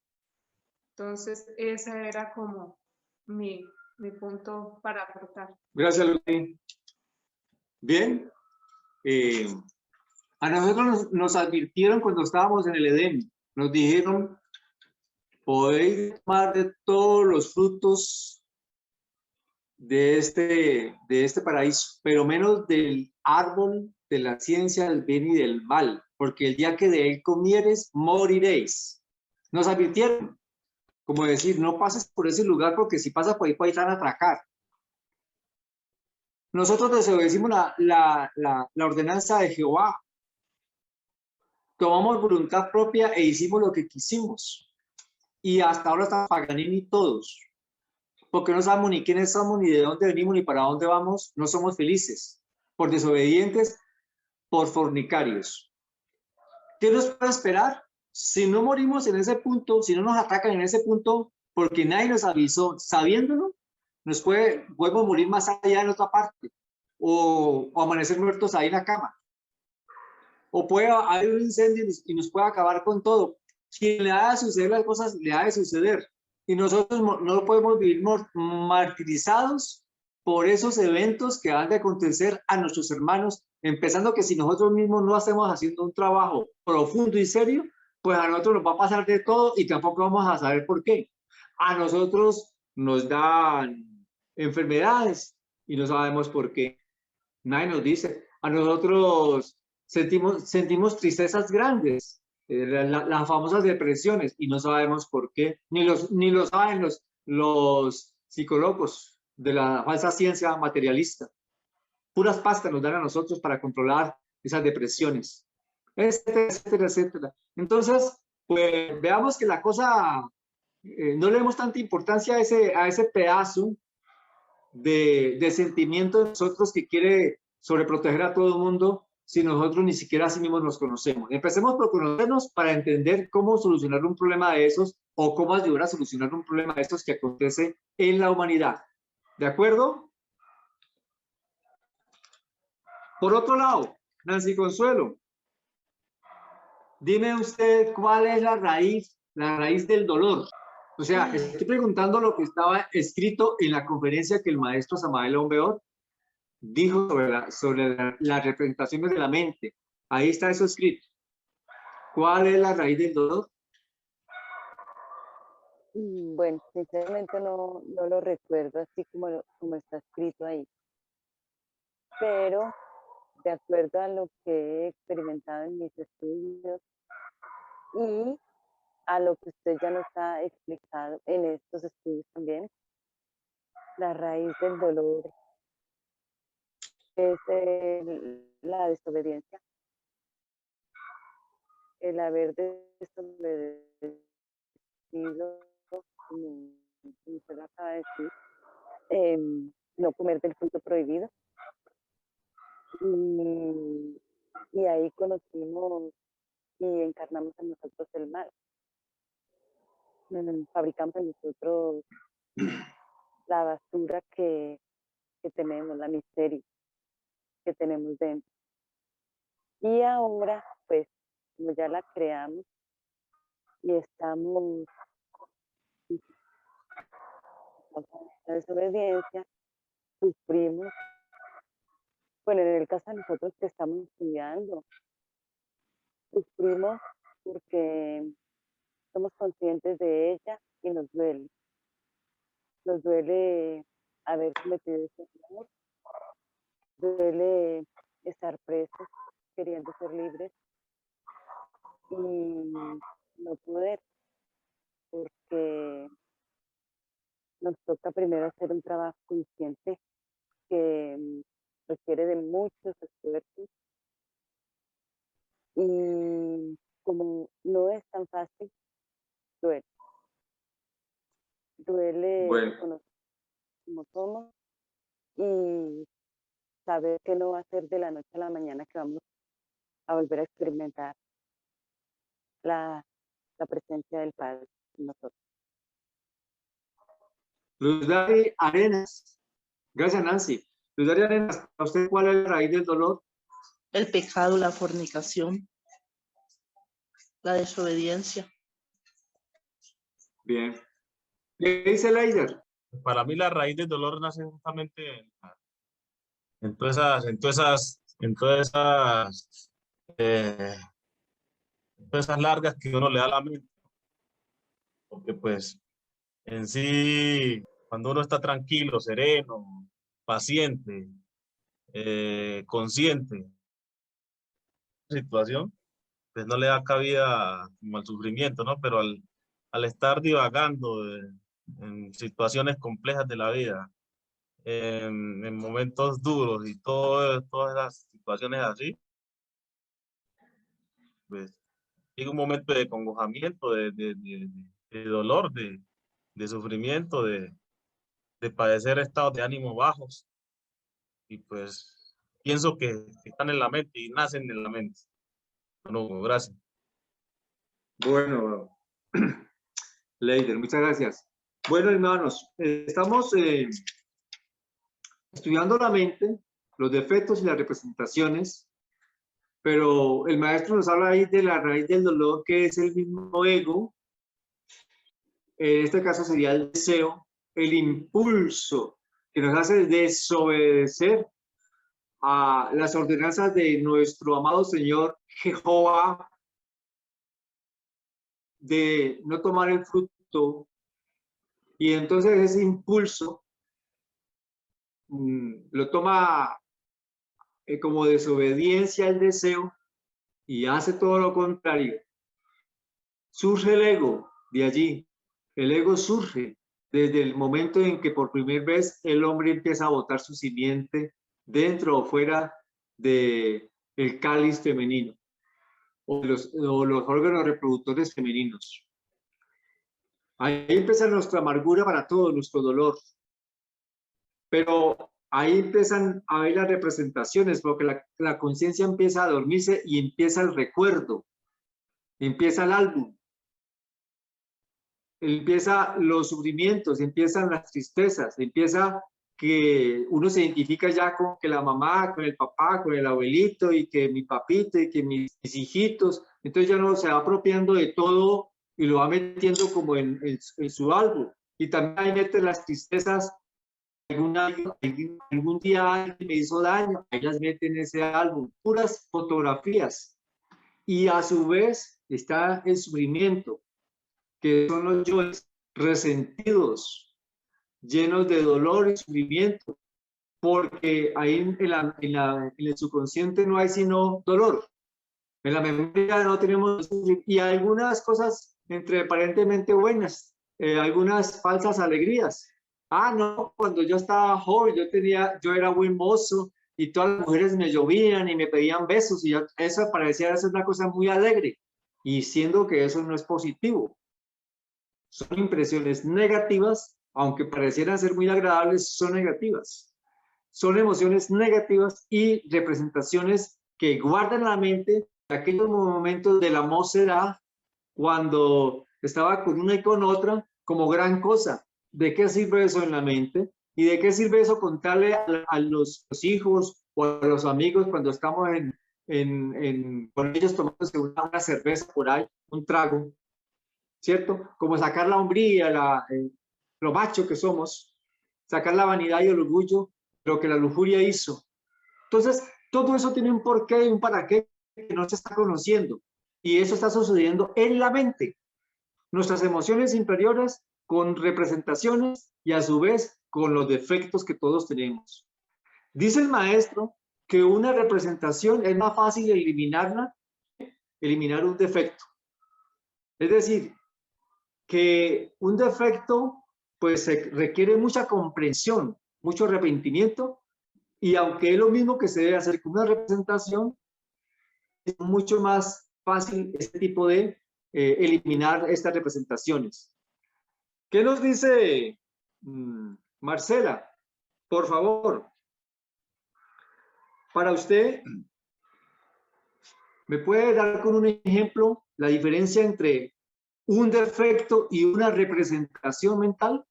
Entonces, esa era como mi punto para aportar. Gracias, Luis. Bien. A nosotros nos advirtieron cuando estábamos en el Edén. Nos dijeron, podéis tomar de todos los frutos de este paraíso, pero menos del árbol de la ciencia del bien y del mal, porque el día que de él comieres, moriréis. Nos advirtieron, como decir, no pases por ese lugar porque si pasas por ahí te van a atracar. Nosotros desobedecimos la ordenanza de Jehová. tomamos voluntad propia e hicimos lo que quisimos. Y hasta ahora estamos Paganini todos, porque no sabemos ni quiénes somos, ni de dónde venimos, ni para dónde vamos. No somos felices, por desobedientes, por fornicarios. ¿Qué nos puede esperar? Si no morimos en ese punto, si no nos atacan en ese punto, porque nadie nos avisó, sabiéndolo, podemos morir más allá en otra parte, o amanecer muertos ahí en la cama. O puede haber un incendio y nos puede acabar con todo. Quien le ha de suceder las cosas, le ha de suceder. Y nosotros no lo podemos vivir martirizados por esos eventos que han de acontecer a nuestros hermanos, empezando que si nosotros mismos no hacemos haciendo un trabajo profundo y serio, pues a nosotros nos va a pasar de todo y tampoco vamos a saber por qué. A nosotros nos dan enfermedades y no sabemos por qué. Nadie nos dice. A nosotros sentimos tristezas grandes, las famosas depresiones, y no sabemos por qué, ni lo saben los psicólogos de la falsa ciencia materialista. Puras pastas nos dan a nosotros para controlar esas depresiones, etcétera, etcétera, etcétera. Entonces, pues veamos que la cosa, no le demos tanta importancia a ese pedazo de sentimiento de nosotros que quiere sobreproteger a todo el mundo, si nosotros ni siquiera a sí mismos nos conocemos. Empecemos por conocernos para entender cómo solucionar un problema de esos o cómo ayudar a solucionar un problema de estos que acontece en la humanidad. ¿De acuerdo? Por otro lado, Nancy Consuelo, dime usted cuál es la raíz del dolor. O sea, estoy preguntando lo que estaba escrito en la conferencia que el maestro Samael Aumbeor dijo sobre las representaciones de la mente. Ahí está eso escrito. ¿Cuál es la raíz del dolor? Bueno, sinceramente no lo recuerdo así como está escrito ahí. Pero de acuerdo a lo que he experimentado en mis estudios y a lo que usted ya nos ha explicado en estos estudios también, la raíz del dolor es la desobediencia, el haber desobedecido, como usted lo acaba de decir, no comer del fruto prohibido. Y ahí conocimos y encarnamos en nosotros el mal. Fabricamos en nosotros la basura que tenemos, la miseria que tenemos dentro. Y ahora, pues, como ya la creamos y estamos en la desobediencia, sufrimos. Bueno, en el caso de nosotros que estamos estudiando, sufrimos porque somos conscientes de ella y nos duele. Nos duele haber cometido ese error, duele estar presos, queriendo ser libres y no poder, porque nos toca primero hacer un trabajo consciente que requiere de muchos esfuerzos y como no es tan fácil, duele. Duele conocer cómo somos y saber que no va a ser de la noche a la mañana que vamos a volver a experimentar la presencia del Padre en nosotros. Luz Dari Arenas. Gracias, Nancy. Luz Dari Arenas, ¿para usted cuál es la raíz del dolor? El pecado, la fornicación, la desobediencia. Bien. ¿Qué dice Leider? Para mí la raíz del dolor nace justamente en todas esas largas que uno le da a la mente. Porque pues en sí, cuando uno está tranquilo, sereno, paciente, consciente de la situación, pues no le da cabida como al sufrimiento, ¿no? Pero al estar divagando en situaciones complejas de la vida, en momentos duros y todas las situaciones así, pues llega un momento de congojamiento, de dolor, de sufrimiento, de padecer estados de ánimo bajos. Y pues pienso que están en la mente y nacen en la mente. Bueno, gracias. Bueno, Leider, muchas gracias. Bueno, hermanos, estamos estudiando la mente, los defectos y las representaciones, pero el maestro nos habla ahí de la raíz del dolor, que es el mismo ego. En este caso sería el deseo, el impulso que nos hace desobedecer a las ordenanzas de nuestro amado Señor Jehová, de no tomar el fruto. Y entonces ese impulso lo toma como desobediencia al deseo y hace todo lo contrario. Surge el ego de allí. El ego surge desde el momento en que por primera vez el hombre empieza a botar su simiente dentro o fuera del cáliz femenino o los órganos reproductores femeninos. Ahí empieza nuestra amargura para todo, nuestro dolor. Pero ahí empiezan a ver las representaciones, porque la conciencia empieza a dormirse y empieza el recuerdo, empieza el álbum, empieza los sufrimientos, empiezan las tristezas, empieza que uno se identifica ya con que la mamá, con el papá, con el abuelito y que mi papito y que mis hijitos, entonces ya no se va apropiando de todo y lo va metiendo como en su álbum. Y también ahí mete las tristezas. Algún día alguien me hizo daño, ahí las mete en ese álbum, puras fotografías. Y a su vez está el sufrimiento, que son los yoes resentidos, llenos de dolor y sufrimiento, porque ahí en el subconsciente no hay sino dolor. En la memoria no tenemos, y algunas cosas entre aparentemente buenas, algunas falsas alegrías. Ah, no, cuando yo estaba joven, yo era buen mozo y todas las mujeres me llovían y me pedían besos y eso parecía ser una cosa muy alegre, y siendo que eso no es positivo. Son impresiones negativas, aunque parecieran ser muy agradables, son negativas. Son emociones negativas y representaciones que guardan en la mente aquellos momentos de la mocedad, cuando estaba con una y con otra como gran cosa. ¿De qué sirve eso en la mente? ¿Y de qué sirve eso contarle a los hijos o a los amigos cuando estamos con ellos tomándose una cerveza por ahí, un trago? ¿Cierto? Como sacar la hombría, lo macho que somos, sacar la vanidad y el orgullo, lo que la lujuria hizo. Entonces, todo eso tiene un porqué y un para qué que no se está conociendo. Y eso está sucediendo en la mente. Nuestras emociones inferiores con representaciones y a su vez con los defectos que todos tenemos. Dice el maestro que una representación es más fácil eliminarla, eliminar un defecto. Es decir, que un defecto pues requiere mucha comprensión, mucho arrepentimiento, y aunque es lo mismo que se debe hacer con una representación, es mucho más fácil este tipo de eliminar estas representaciones. ¿Qué nos dice Marcela? Por favor, para usted, ¿me puede dar con un ejemplo la diferencia entre un defecto y una representación mental?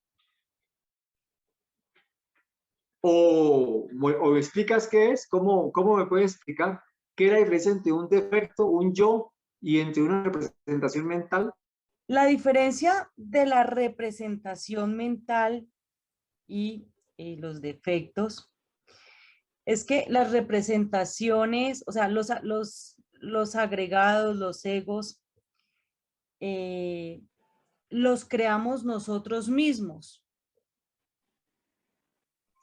¿O me explicas qué es? ¿Cómo me puedes explicar qué es la diferencia entre un defecto, un yo, y entre una representación mental? La diferencia de la representación mental y los defectos es que las representaciones, o sea, los agregados, los egos, los creamos nosotros mismos.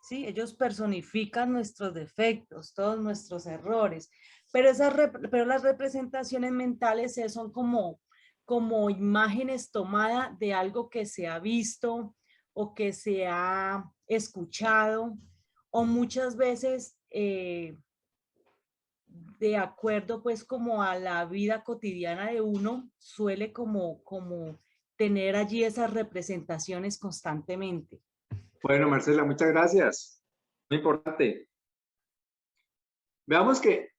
¿Sí? Ellos personifican nuestros defectos, todos nuestros errores, pero las representaciones mentales son como imágenes tomadas de algo que se ha visto o que se ha escuchado, o muchas veces de acuerdo pues como a la vida cotidiana de uno, suele como tener allí esas representaciones constantemente. Bueno, Marcela, muchas gracias. Muy importante. Veamos que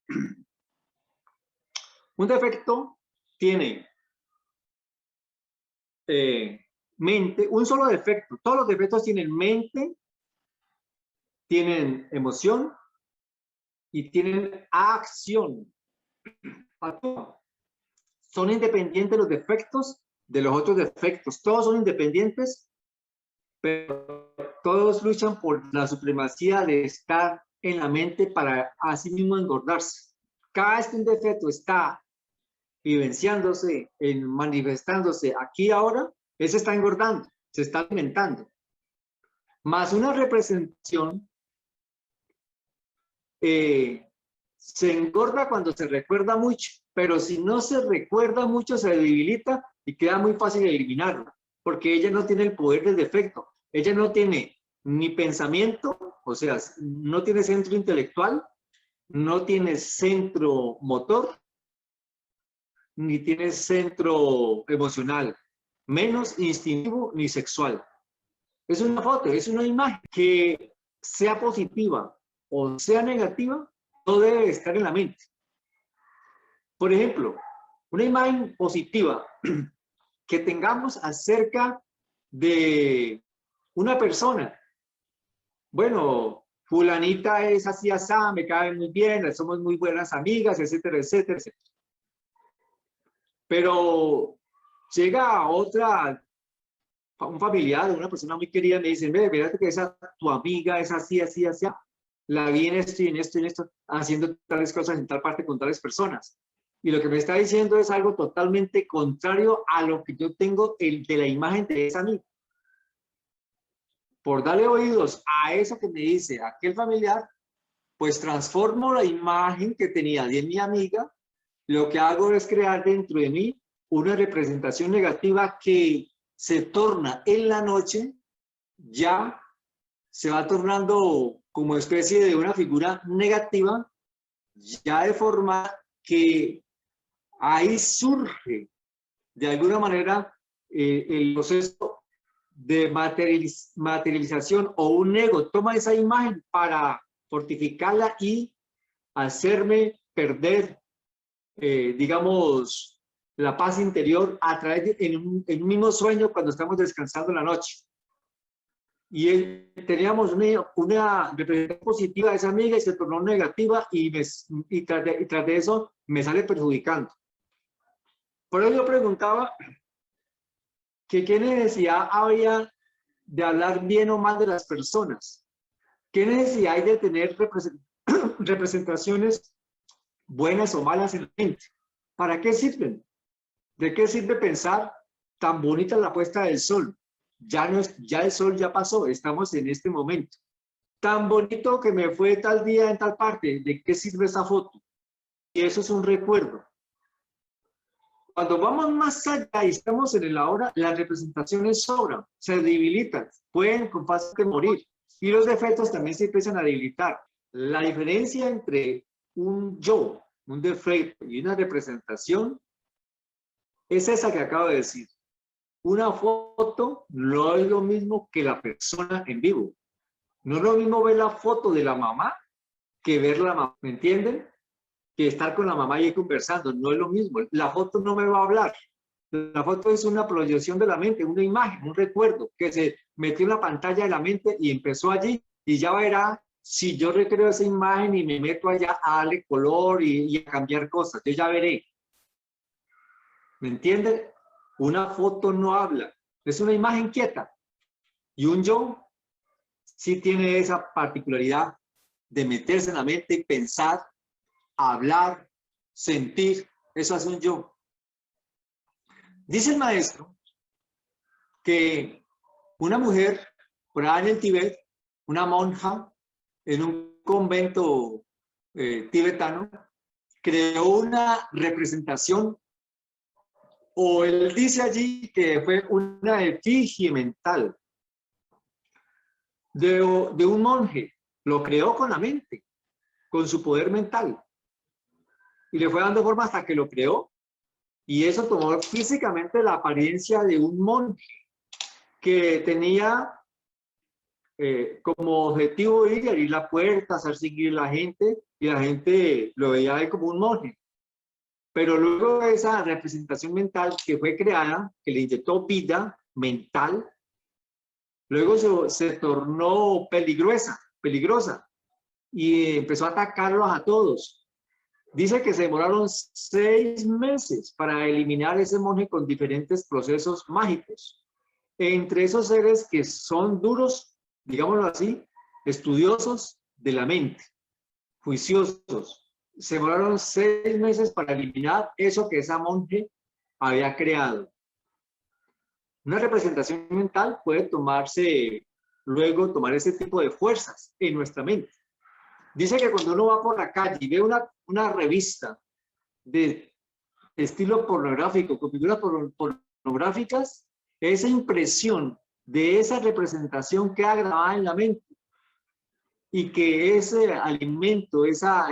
un defecto tiene mente, un solo defecto. Todos los defectos tienen mente, tienen emoción y tienen acción. Son independientes los defectos de los otros defectos. Todos son independientes, pero todos luchan por la supremacía de estar en la mente para así mismo engordarse. Cada vez que un defecto está vivenciándose, manifestándose aquí ahora, él se está engordando, se está alimentando. Más una representación se engorda cuando se recuerda mucho, pero si no se recuerda mucho se debilita y queda muy fácil eliminarlo, porque ella no tiene el poder del defecto. Ella no tiene ni pensamiento, o sea, no tiene centro intelectual, no tiene centro motor, ni tiene centro emocional, menos instintivo ni sexual. Es una foto, es una imagen que sea positiva o sea negativa, no debe estar en la mente. Por ejemplo, una imagen positiva que tengamos acerca de una persona. Bueno, fulanita es así, así, me cae muy bien, somos muy buenas amigas, etcétera, etcétera, etcétera. Pero llega un familiar, una persona muy querida, me dice, mira que esa tu amiga es así, así, así, la vi en esto y en esto y en esto, haciendo tales cosas en tal parte con tales personas. Y lo que me está diciendo es algo totalmente contrario a lo que yo tengo de la imagen de esa amiga. Por darle oídos a eso que me dice aquel familiar, pues transformo la imagen que tenía de mi amiga. Lo que hago es crear dentro de mí una representación negativa que se torna en la noche, ya se va tornando como especie de una figura negativa, ya de forma que ahí surge de alguna manera el proceso de materialización, o un ego toma esa imagen para fortificarla y hacerme perder, digamos, la paz interior a través de en un mismo sueño cuando estamos descansando en la noche. Y teníamos una representación positiva de esa amiga y se tornó negativa y tras de eso me sale perjudicando. Por eso yo preguntaba que qué necesidad había de hablar bien o mal de las personas. ¿Qué necesidad hay de tener representaciones buenas o malas en la mente? ¿Para qué sirven? ¿De qué sirve pensar tan bonita la puesta del sol? Ya el sol ya pasó, estamos en este momento. Tan bonito que me fue tal día en tal parte, ¿de qué sirve esa foto? Y eso es un recuerdo. Cuando vamos más allá y estamos en el ahora, las representaciones sobran, se debilitan, pueden con fácil que morir. Y los defectos también se empiezan a debilitar. La diferencia entre un yo, un defecto y una representación es esa que acabo de decir. Una foto no es lo mismo que la persona en vivo. No es lo mismo ver la foto de la mamá que ver la mamá, ¿me entienden? Que estar con la mamá y conversando, no es lo mismo. La foto no me va a hablar. La foto es una proyección de la mente, una imagen, un recuerdo que se metió en la pantalla de la mente y empezó allí, y ya verá si yo recreo esa imagen y me meto allá a darle color y a cambiar cosas. Yo ya veré. ¿Me entienden? Una foto no habla, es una imagen quieta. Y un yo sí tiene esa particularidad de meterse en la mente y pensar, hablar, sentir. Eso hace un yo. Dice el maestro que una mujer por allá en el Tíbet, una monja en un convento tibetano, creó una representación, o él dice allí que fue una efigie mental de un monje. Lo creó con la mente, con su poder mental. y le fue dando forma hasta que lo creó. Y eso tomó físicamente la apariencia de un monje que tenía como objetivo ir y abrir la puerta, hacer seguir la gente, y la gente lo veía a él como un monje. Pero luego esa representación mental que fue creada, que le inyectó vida mental, luego se tornó peligrosa, y empezó a atacarlos a todos. Dice que se demoraron 6 meses para eliminar ese monje con diferentes procesos mágicos. Entre esos seres que son duros, digámoslo así, estudiosos de la mente, juiciosos. Se demoraron 6 meses para eliminar eso que esa monje había creado. Una representación mental puede tomarse, luego tomar ese tipo de fuerzas en nuestra mente. Dice que cuando uno va por la calle y ve una revista de estilo pornográfico, con figuras pornográficas, esa impresión de esa representación queda grabada en la mente. Y que ese alimento, esa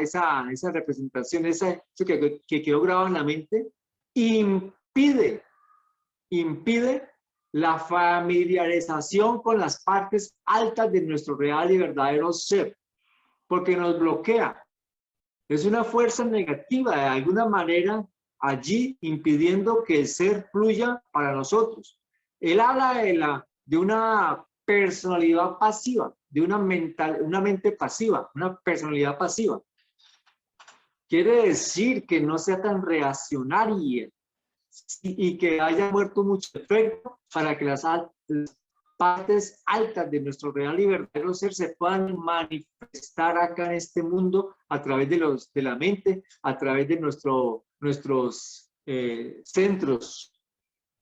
representación, eso que quedó grabado en la mente, impide la familiarización con las partes altas de nuestro real y verdadero ser, porque nos bloquea. Es una fuerza negativa de alguna manera allí impidiendo que el ser fluya para nosotros. Él habla de una personalidad pasiva, de una mente pasiva, una personalidad pasiva. Quiere decir que no sea tan reaccionaria y que haya muerto mucho efecto para que las partes altas de nuestro real y verdadero ser se puedan manifestar acá en este mundo a través de la mente, a través de nuestros centros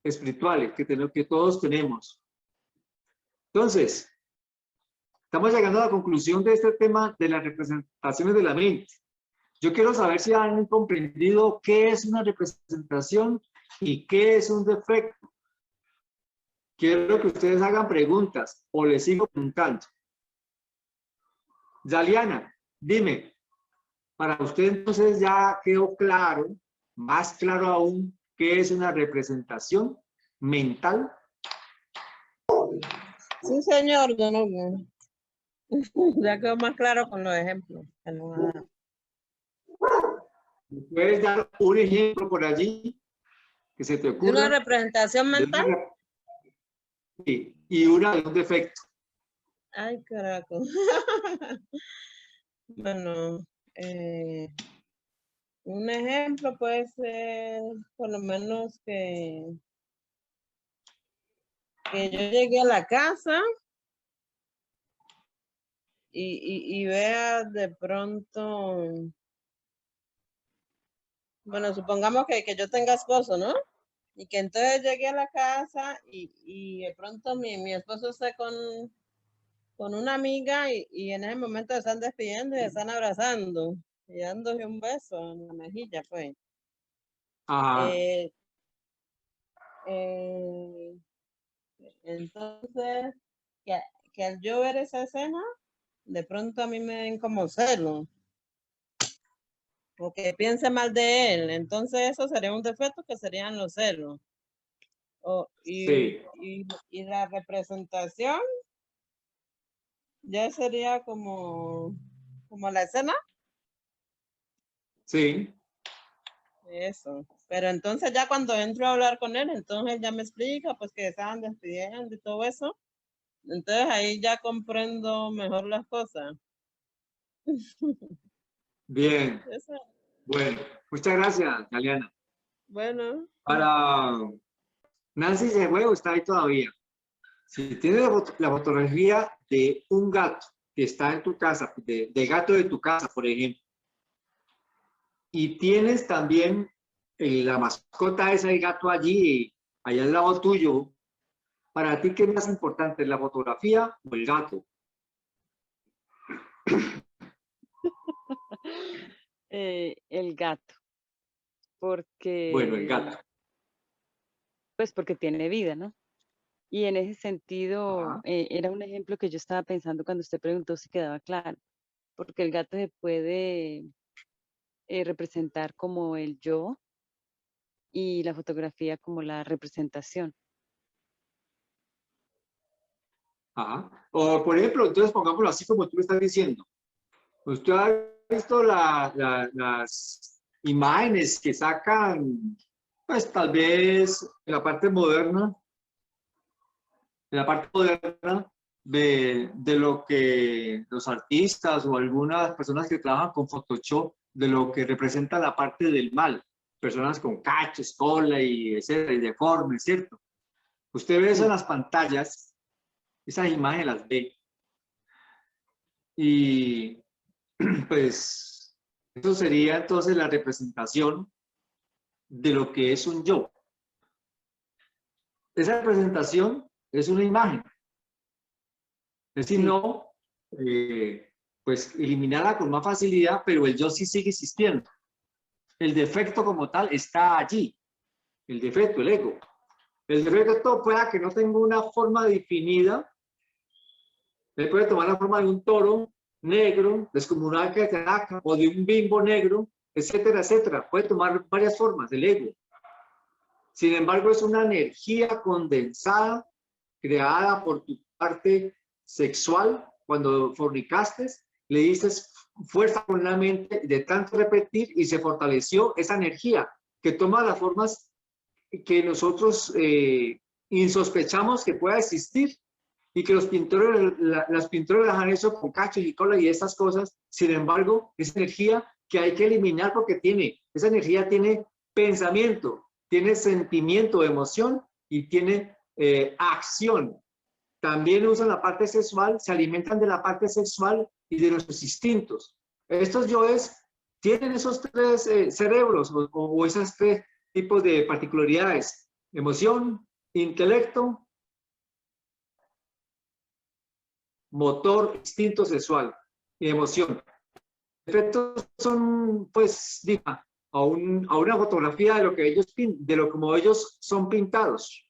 espirituales que todos tenemos. Entonces, estamos llegando a la conclusión de este tema de las representaciones de la mente. Yo quiero saber si han comprendido qué es una representación y qué es un defecto. Quiero que ustedes hagan preguntas o les sigo preguntando. Yaliana, dime, para usted entonces ya quedó claro, más claro aún, qué es una representación mental. Sí, señor, don Hugo. Ya quedó más claro con los ejemplos. ¿Puedes dar un ejemplo por allí que se te ¿De ocurra? una representación mental? Sí, y una de un defecto. Ay, carajo. Bueno, un ejemplo puede ser por lo menos que yo llegué a la casa y vea de pronto, bueno, supongamos que yo tenga esposo, ¿no? Y que entonces llegué a la casa y de pronto mi esposo está con una amiga y en ese momento se están despidiendo y se están abrazando y dándose un beso en la mejilla, pues. Ajá. Entonces, que al yo ver esa escena, de pronto a mí me den como celo, o que piense mal de él, entonces eso sería un defecto que serían los celos. Sí. Y la representación ya sería como la escena. Sí. Eso. Pero entonces ya cuando entro a hablar con él, entonces ya me explica pues que estaban despidiendo y todo eso. Entonces ahí ya comprendo mejor las cosas. Bien. Eso. Bueno, muchas gracias, Galeana. Bueno. Para Nancy Huevo está ahí todavía. Si tienes la fotografía de un gato que está en tu casa, del gato de tu casa, por ejemplo, y tienes también la mascota esa del gato allí, allá al lado tuyo, ¿para ti qué es más importante, la fotografía o el gato? El gato, porque... Bueno, el gato. Pues porque tiene vida, ¿no? Y en ese sentido, Ajá. era un ejemplo que yo estaba pensando cuando usted preguntó si quedaba claro, porque el gato se puede representar como el yo y la fotografía como la representación. Ajá. O por ejemplo, entonces pongámoslo así como tú lo estás diciendo. Usted ha visto las imágenes que sacan, pues tal vez en la parte moderna, de lo que los artistas o algunas personas que trabajan con Photoshop, de lo que representa la parte del mal, personas con cachos, cola y etcétera, y deformes, ¿cierto? Usted ve eso en las pantallas, esas imágenes las ve, y pues eso sería entonces la representación de lo que es un yo. Esa representación es una imagen. Es decir, no, pues eliminarla con más facilidad, pero el yo sí sigue existiendo. El defecto como tal está allí. El defecto, el ego. El defecto pueda que no tenga una forma definida. Él puede tomar la forma de un toro negro, descomunal que ataca, o de un bimbo negro, etcétera, etcétera. Puede tomar varias formas, el ego. Sin embargo, es una energía condensada, creada por tu parte sexual. Cuando fornicaste, le dices fuerza con la mente de tanto repetir y se fortaleció esa energía que toma las formas que nosotros insospechamos que pueda existir y que los pintores, las pinturas las han hecho con cachos y cola y estas cosas. Sin embargo, es energía que hay que eliminar porque esa energía tiene pensamiento, tiene sentimiento, emoción y tiene acción. También usan la parte sexual, se alimentan de la parte sexual y de nuestros instintos. Estos yoes tienen esos tres cerebros o esos tres tipos de particularidades: emoción, intelecto, motor, instinto sexual y emoción. Efectos son, pues, a una fotografía de lo que ellos de lo como ellos son pintados.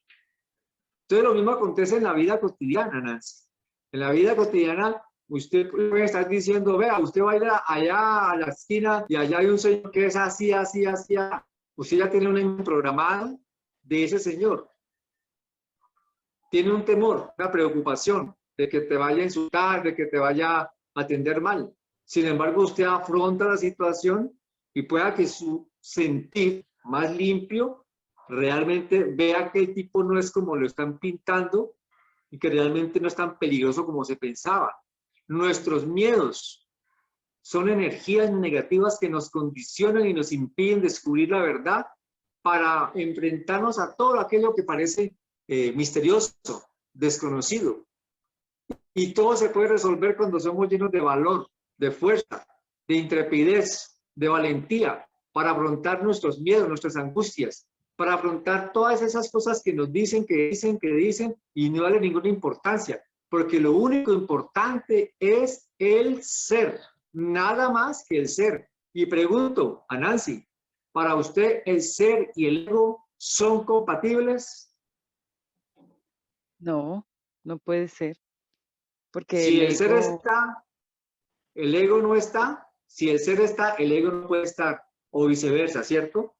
Entonces lo mismo acontece en la vida cotidiana, Nancy. En la vida cotidiana, usted puede estar diciendo, vea, usted va a ir allá a la esquina y allá hay un señor que es así, así, así. Usted ya tiene una imagen programada de ese señor. Tiene un temor, una preocupación de que te vaya a insultar, de que te vaya a atender mal. Sin embargo, usted afronta la situación y pueda que su sentir más limpio realmente vea que el tipo no es como lo están pintando y que realmente no es tan peligroso como se pensaba. Nuestros miedos son energías negativas que nos condicionan y nos impiden descubrir la verdad para enfrentarnos a todo aquello que parece misterioso, desconocido. Y todo se puede resolver cuando somos llenos de valor, de fuerza, de intrepidez, de valentía, para afrontar nuestros miedos, nuestras angustias, para afrontar todas esas cosas que nos dicen, que dicen, y no vale ninguna importancia, porque lo único importante es el ser, nada más que el ser. Y pregunto a Nancy, ¿para usted el ser y el ego son compatibles? No, no puede ser. Porque Si el ser está, el ego no está. Si el ser está, el ego no puede estar. O viceversa, ¿cierto?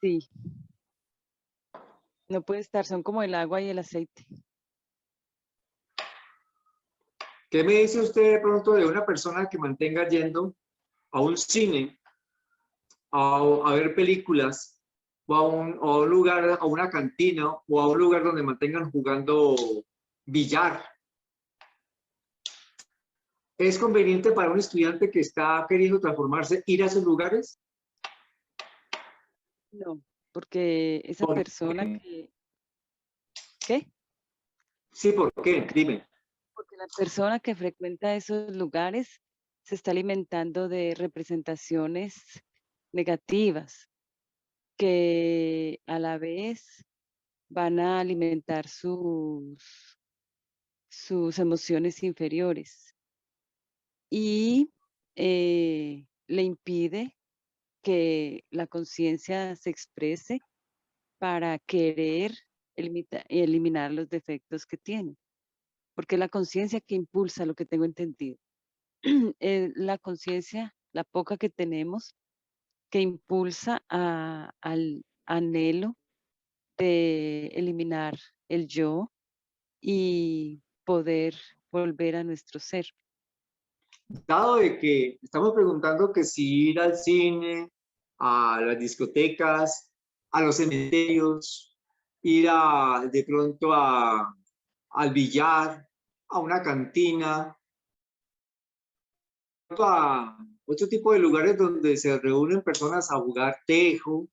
Sí. No puede estar, son como el agua y el aceite. ¿Qué me dice usted de pronto de una persona que mantenga yendo a un cine, a ver películas, o a un lugar, a una cantina, o a un lugar donde mantengan jugando billar? ¿Es conveniente para un estudiante que está queriendo transformarse ir a esos lugares? No, porque esa ¿Por persona qué? que... ¿Qué? Sí, ¿por qué? Dime. Porque la persona que frecuenta esos lugares se está alimentando de representaciones negativas que a la vez van a alimentar sus emociones inferiores y le impide que la conciencia se exprese para querer eliminar los defectos que tiene. Porque la conciencia que impulsa, lo que tengo entendido, la conciencia la poca que tenemos, que impulsa al anhelo de eliminar el yo y poder volver a nuestro ser. Dado de que estamos preguntando que si ir al cine, a las discotecas, a los cementerios, ir de pronto al billar, a una cantina, a otro tipo de lugares donde se reúnen personas a jugar tejo,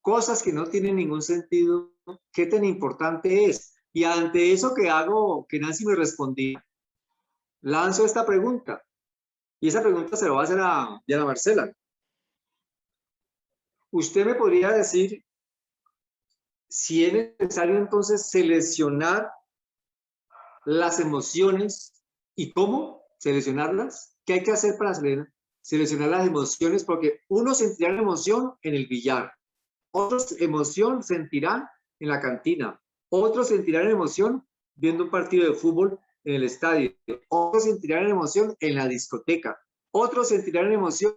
cosas que no tienen ningún sentido, ¿qué tan importante es? Y ante eso que hago, que Nancy me respondía, lanzo esta pregunta, y esa pregunta se la va a hacer a Diana Marcela. ¿Usted me podría decir si es necesario entonces seleccionar las emociones y cómo seleccionarlas? ¿Qué hay que hacer para seleccionar las emociones? Porque unos sentirán emoción en el billar, otros emoción sentirán en la cantina, otros sentirán emoción viendo un partido de fútbol en el estadio, otros sentirán emoción en la discoteca, otros sentirán emoción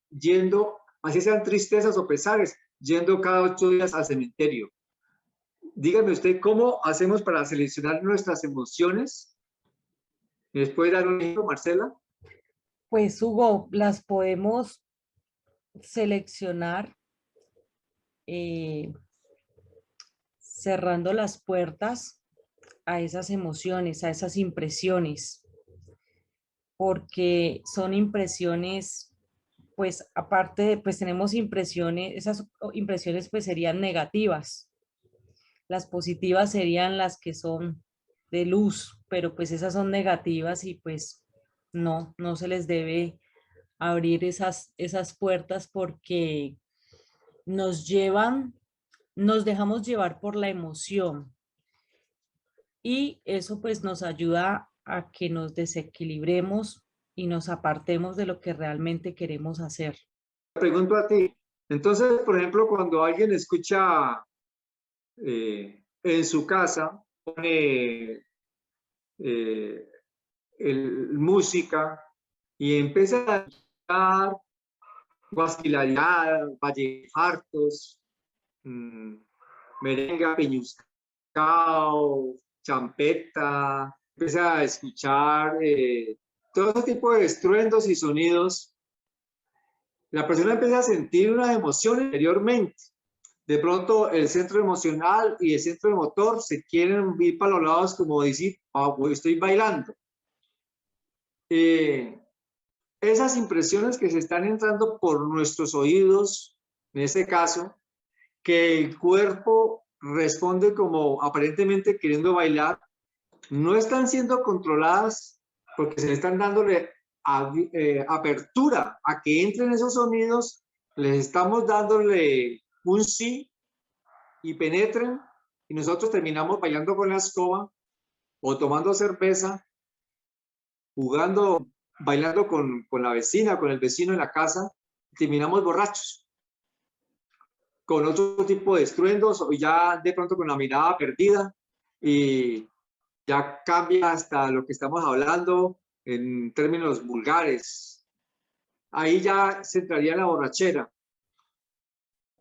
yendo, así sean tristezas o pesares, yendo cada 8 días al cementerio. Dígame usted, ¿cómo hacemos para seleccionar nuestras emociones? ¿Me puede dar un ejemplo, Marcela? Pues Hugo, las podemos seleccionar cerrando las puertas a esas emociones, a esas impresiones, porque son impresiones, pues aparte, pues tenemos impresiones, esas impresiones pues serían negativas. Las positivas serían las que son de luz, pero pues esas son negativas y pues no se les debe abrir esas puertas porque nos dejamos llevar por la emoción y eso pues nos ayuda a que nos desequilibremos y nos apartemos de lo que realmente queremos hacer. Pregunto a ti, entonces, por ejemplo, cuando alguien escucha en su casa, pone música y empieza a escuchar guasquilaridad, vallefartos, merengue, peñuscao, champeta, empieza a escuchar todo ese tipo de estruendos y sonidos, la persona empieza a sentir una emoción interiormente. De pronto el centro emocional y el centro motor se quieren ir para los lados como decir, estoy bailando. Esas impresiones que se están entrando por nuestros oídos, en este caso, que el cuerpo responde como aparentemente queriendo bailar, no están siendo controladas porque se le están dándole apertura a que entren esos sonidos, les estamos dándole un sí y penetren y nosotros terminamos bailando con la escoba o tomando cerveza, jugando, bailando con la vecina, con el vecino en la casa, y terminamos borrachos, con otro tipo de estruendos o ya de pronto con la mirada perdida y ya cambia hasta lo que estamos hablando en términos vulgares. Ahí ya se entraría la borrachera.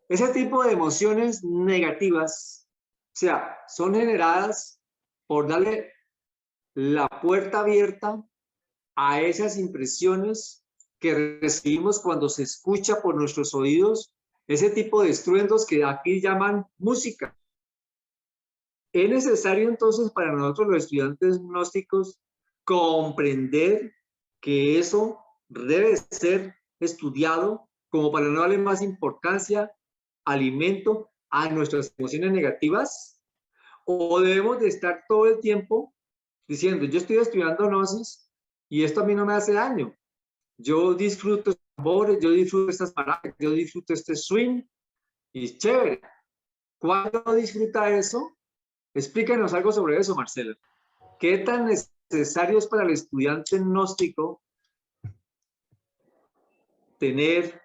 Ese tipo de emociones negativas, o sea, son generadas por darle la puerta abierta a esas impresiones que recibimos cuando se escucha por nuestros oídos ese tipo de estruendos que aquí llaman música. Es necesario entonces para nosotros los estudiantes gnósticos comprender que eso debe ser estudiado como para no darle más importancia, alimento a nuestras emociones negativas, o debemos de estar todo el tiempo diciendo, yo estoy estudiando gnosis y esto a mí no me hace daño. Yo disfruto estos sabores, yo disfruto estas paradas, yo disfruto este swing y es chévere. ¿Cuándo disfruta eso? Explícanos algo sobre eso, Marcela. ¿Qué tan necesario es para el estudiante gnóstico tener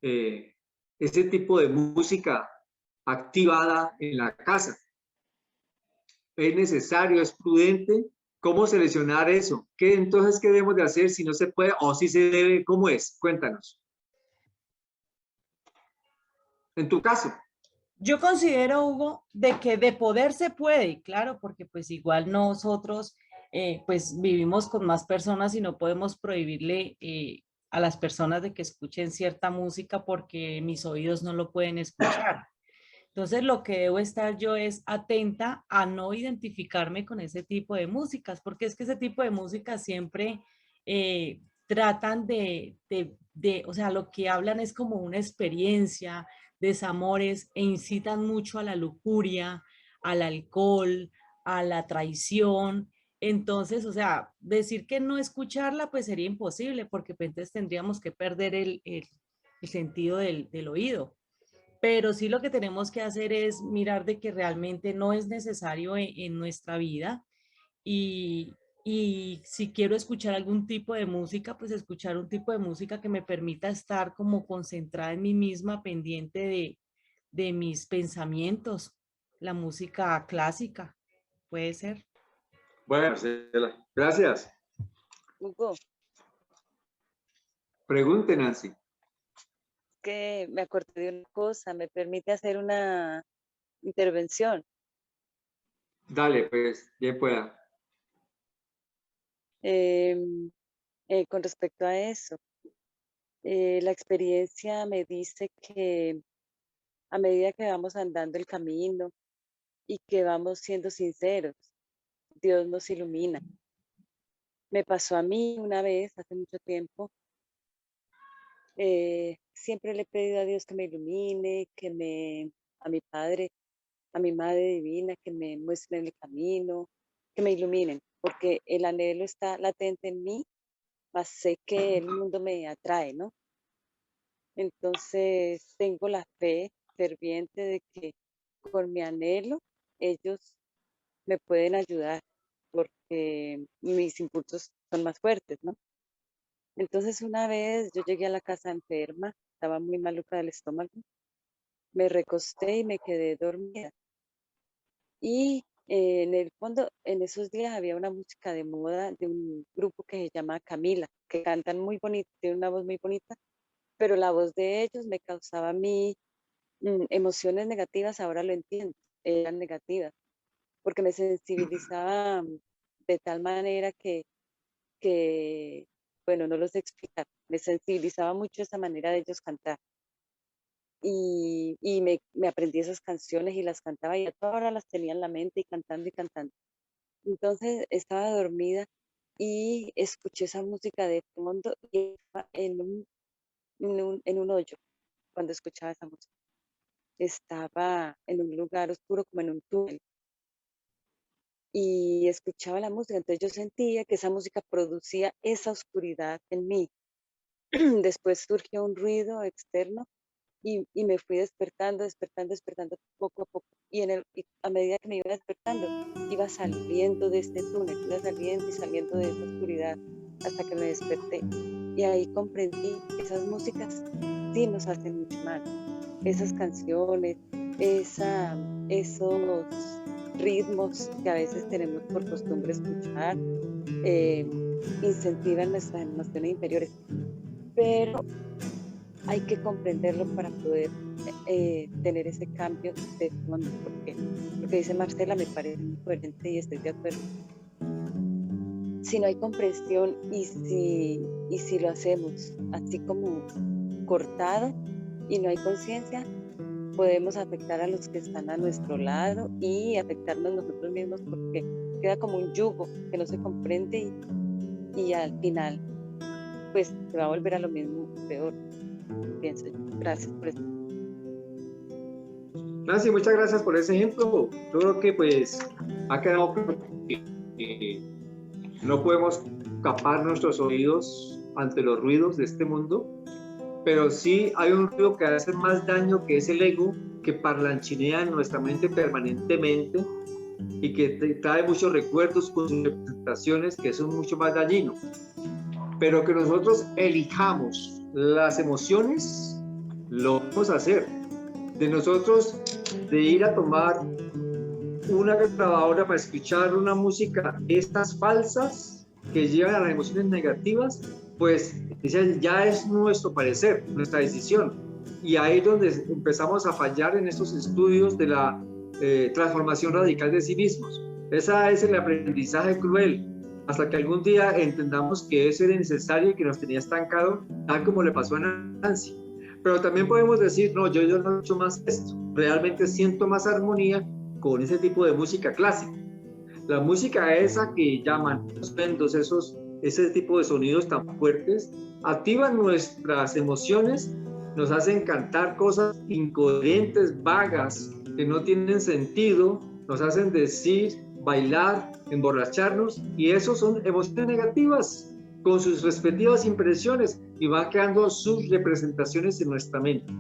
ese tipo de música activada en la casa? ¿Es necesario, es prudente? ¿Cómo seleccionar eso? Entonces, ¿qué debemos de hacer si no se puede o si se debe? ¿Cómo es? Cuéntanos. En tu caso. Yo considero, Hugo, de que de poder se puede, claro, porque pues igual nosotros pues vivimos con más personas y no podemos prohibirle a las personas de que escuchen cierta música porque mis oídos no lo pueden escuchar. Entonces lo que debo estar yo es atenta a no identificarme con ese tipo de músicas, porque es que ese tipo de música siempre tratan o sea, lo que hablan es como una experiencia, desamores e incitan mucho a la lujuria, al alcohol, a la traición. Entonces, o sea, decir que no escucharla pues sería imposible porque pues, entonces tendríamos que perder el sentido del oído. Pero sí lo que tenemos que hacer es mirar de que realmente no es necesario en nuestra vida y si quiero escuchar algún tipo de música, pues escuchar un tipo de música que me permita estar como concentrada en mí misma, pendiente de mis pensamientos. La música clásica, puede ser. Bueno, Marcela, gracias. Hugo, Pregunte, Nancy. que me acordé de una cosa, ¿me permite hacer una intervención? Dale, pues, bien pueda. Con respecto a eso, la experiencia me dice que a medida que vamos andando el camino y que vamos siendo sinceros, Dios nos ilumina. Me pasó a mí una vez, hace mucho tiempo, siempre le he pedido a Dios que me ilumine, a mi Padre, a mi Madre Divina, que me muestren el camino, que me iluminen, porque el anhelo está latente en mí, mas sé que el mundo me atrae, ¿no? Entonces tengo la fe ferviente de que con mi anhelo ellos me pueden ayudar, porque mis impulsos son más fuertes, ¿no? Entonces una vez yo llegué a la casa enferma, estaba muy maluca del estómago, me recosté y me quedé dormida. Y en el fondo, en esos días había una música de moda de un grupo que se llama Camila, que cantan muy bonito, tienen una voz muy bonita, pero la voz de ellos me causaba a mí emociones negativas, ahora lo entiendo, eran negativas, porque me sensibilizaba de tal manera que, bueno, no lo sé explicar, me sensibilizaba mucho esa manera de ellos cantar. Y me aprendí esas canciones y las cantaba y a toda hora las tenía en la mente y cantando y cantando. Entonces estaba dormida y escuché esa música de fondo y estaba en un hoyo cuando escuchaba esa música. Estaba en un lugar oscuro como en un túnel y escuchaba la música. Entonces yo sentía que esa música producía esa oscuridad en mí. Después surgió un ruido externo y me fui despertando, despertando, despertando poco a poco. Y a medida que me iba despertando, iba saliendo de este túnel, iba saliendo y saliendo de esa oscuridad hasta que me desperté. Y ahí comprendí que esas músicas sí nos hacen mucho mal. Esas canciones, esos ritmos que a veces tenemos por costumbre escuchar, incentivan nuestras emociones inferiores. Pero hay que comprenderlo para poder tener ese cambio de fondo, porque lo que dice Marcela me parece muy coherente y estoy de acuerdo. Si no hay comprensión y si lo hacemos así como cortado y no hay conciencia, podemos afectar a los que están a nuestro lado y afectarnos nosotros mismos porque queda como un yugo que no se comprende y al final pues se va a volver a lo mismo, peor, pienso yo. Gracias por eso. Nancy, muchas gracias por ese ejemplo. Yo creo que pues ha quedado claro que no podemos tapar nuestros oídos ante los ruidos de este mundo, pero sí hay un ruido que hace más daño, que es el ego, que parlanchinea en nuestra mente permanentemente y que trae muchos recuerdos con sus representaciones que son mucho más dañinos. Pero que nosotros elijamos las emociones, lo vamos a hacer. De nosotros, de ir a tomar una grabadora para escuchar una música, estas falsas que llevan a las emociones negativas, pues ya es nuestro parecer, nuestra decisión. Y ahí es donde empezamos a fallar en estos estudios de la transformación radical de sí mismos. Ese es el aprendizaje cruel, hasta que algún día entendamos que eso era necesario y que nos tenía estancado, tal como le pasó a Nancy. Pero también podemos decir, no, yo no he hecho más esto, realmente siento más armonía con ese tipo de música clásica. La música esa que llaman los vendos, ese tipo de sonidos tan fuertes, activan nuestras emociones, nos hacen cantar cosas incoherentes, vagas, que no tienen sentido, nos hacen decir, bailar, emborracharnos, y eso son emociones negativas con sus respectivas impresiones y van quedando sus representaciones en nuestra mente.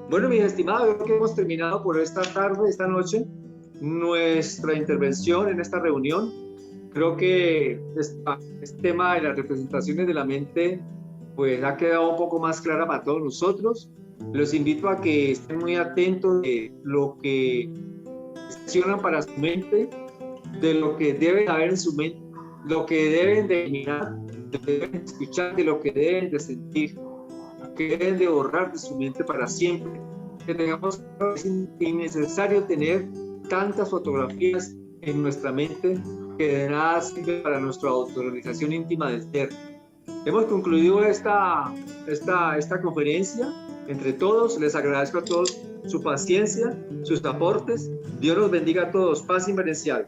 Bueno, mis estimados, creo que hemos terminado por esta tarde, esta noche, nuestra intervención en esta reunión. Creo que este tema de las representaciones de la mente pues ha quedado un poco más clara para todos nosotros. Los invito a que estén muy atentos de lo que funcionan para su mente, de lo que deben haber en su mente, lo que deben de mirar, lo que deben escuchar, de lo que deben de sentir, lo que deben de borrar de su mente para siempre. Que tengamos, es innecesario tener tantas fotografías en nuestra mente que de nada sirve para nuestra autorrealización íntima del ser. Hemos concluido esta conferencia entre todos. Les agradezco a todos su paciencia, sus aportes. Dios los bendiga a todos. Paz inverencial.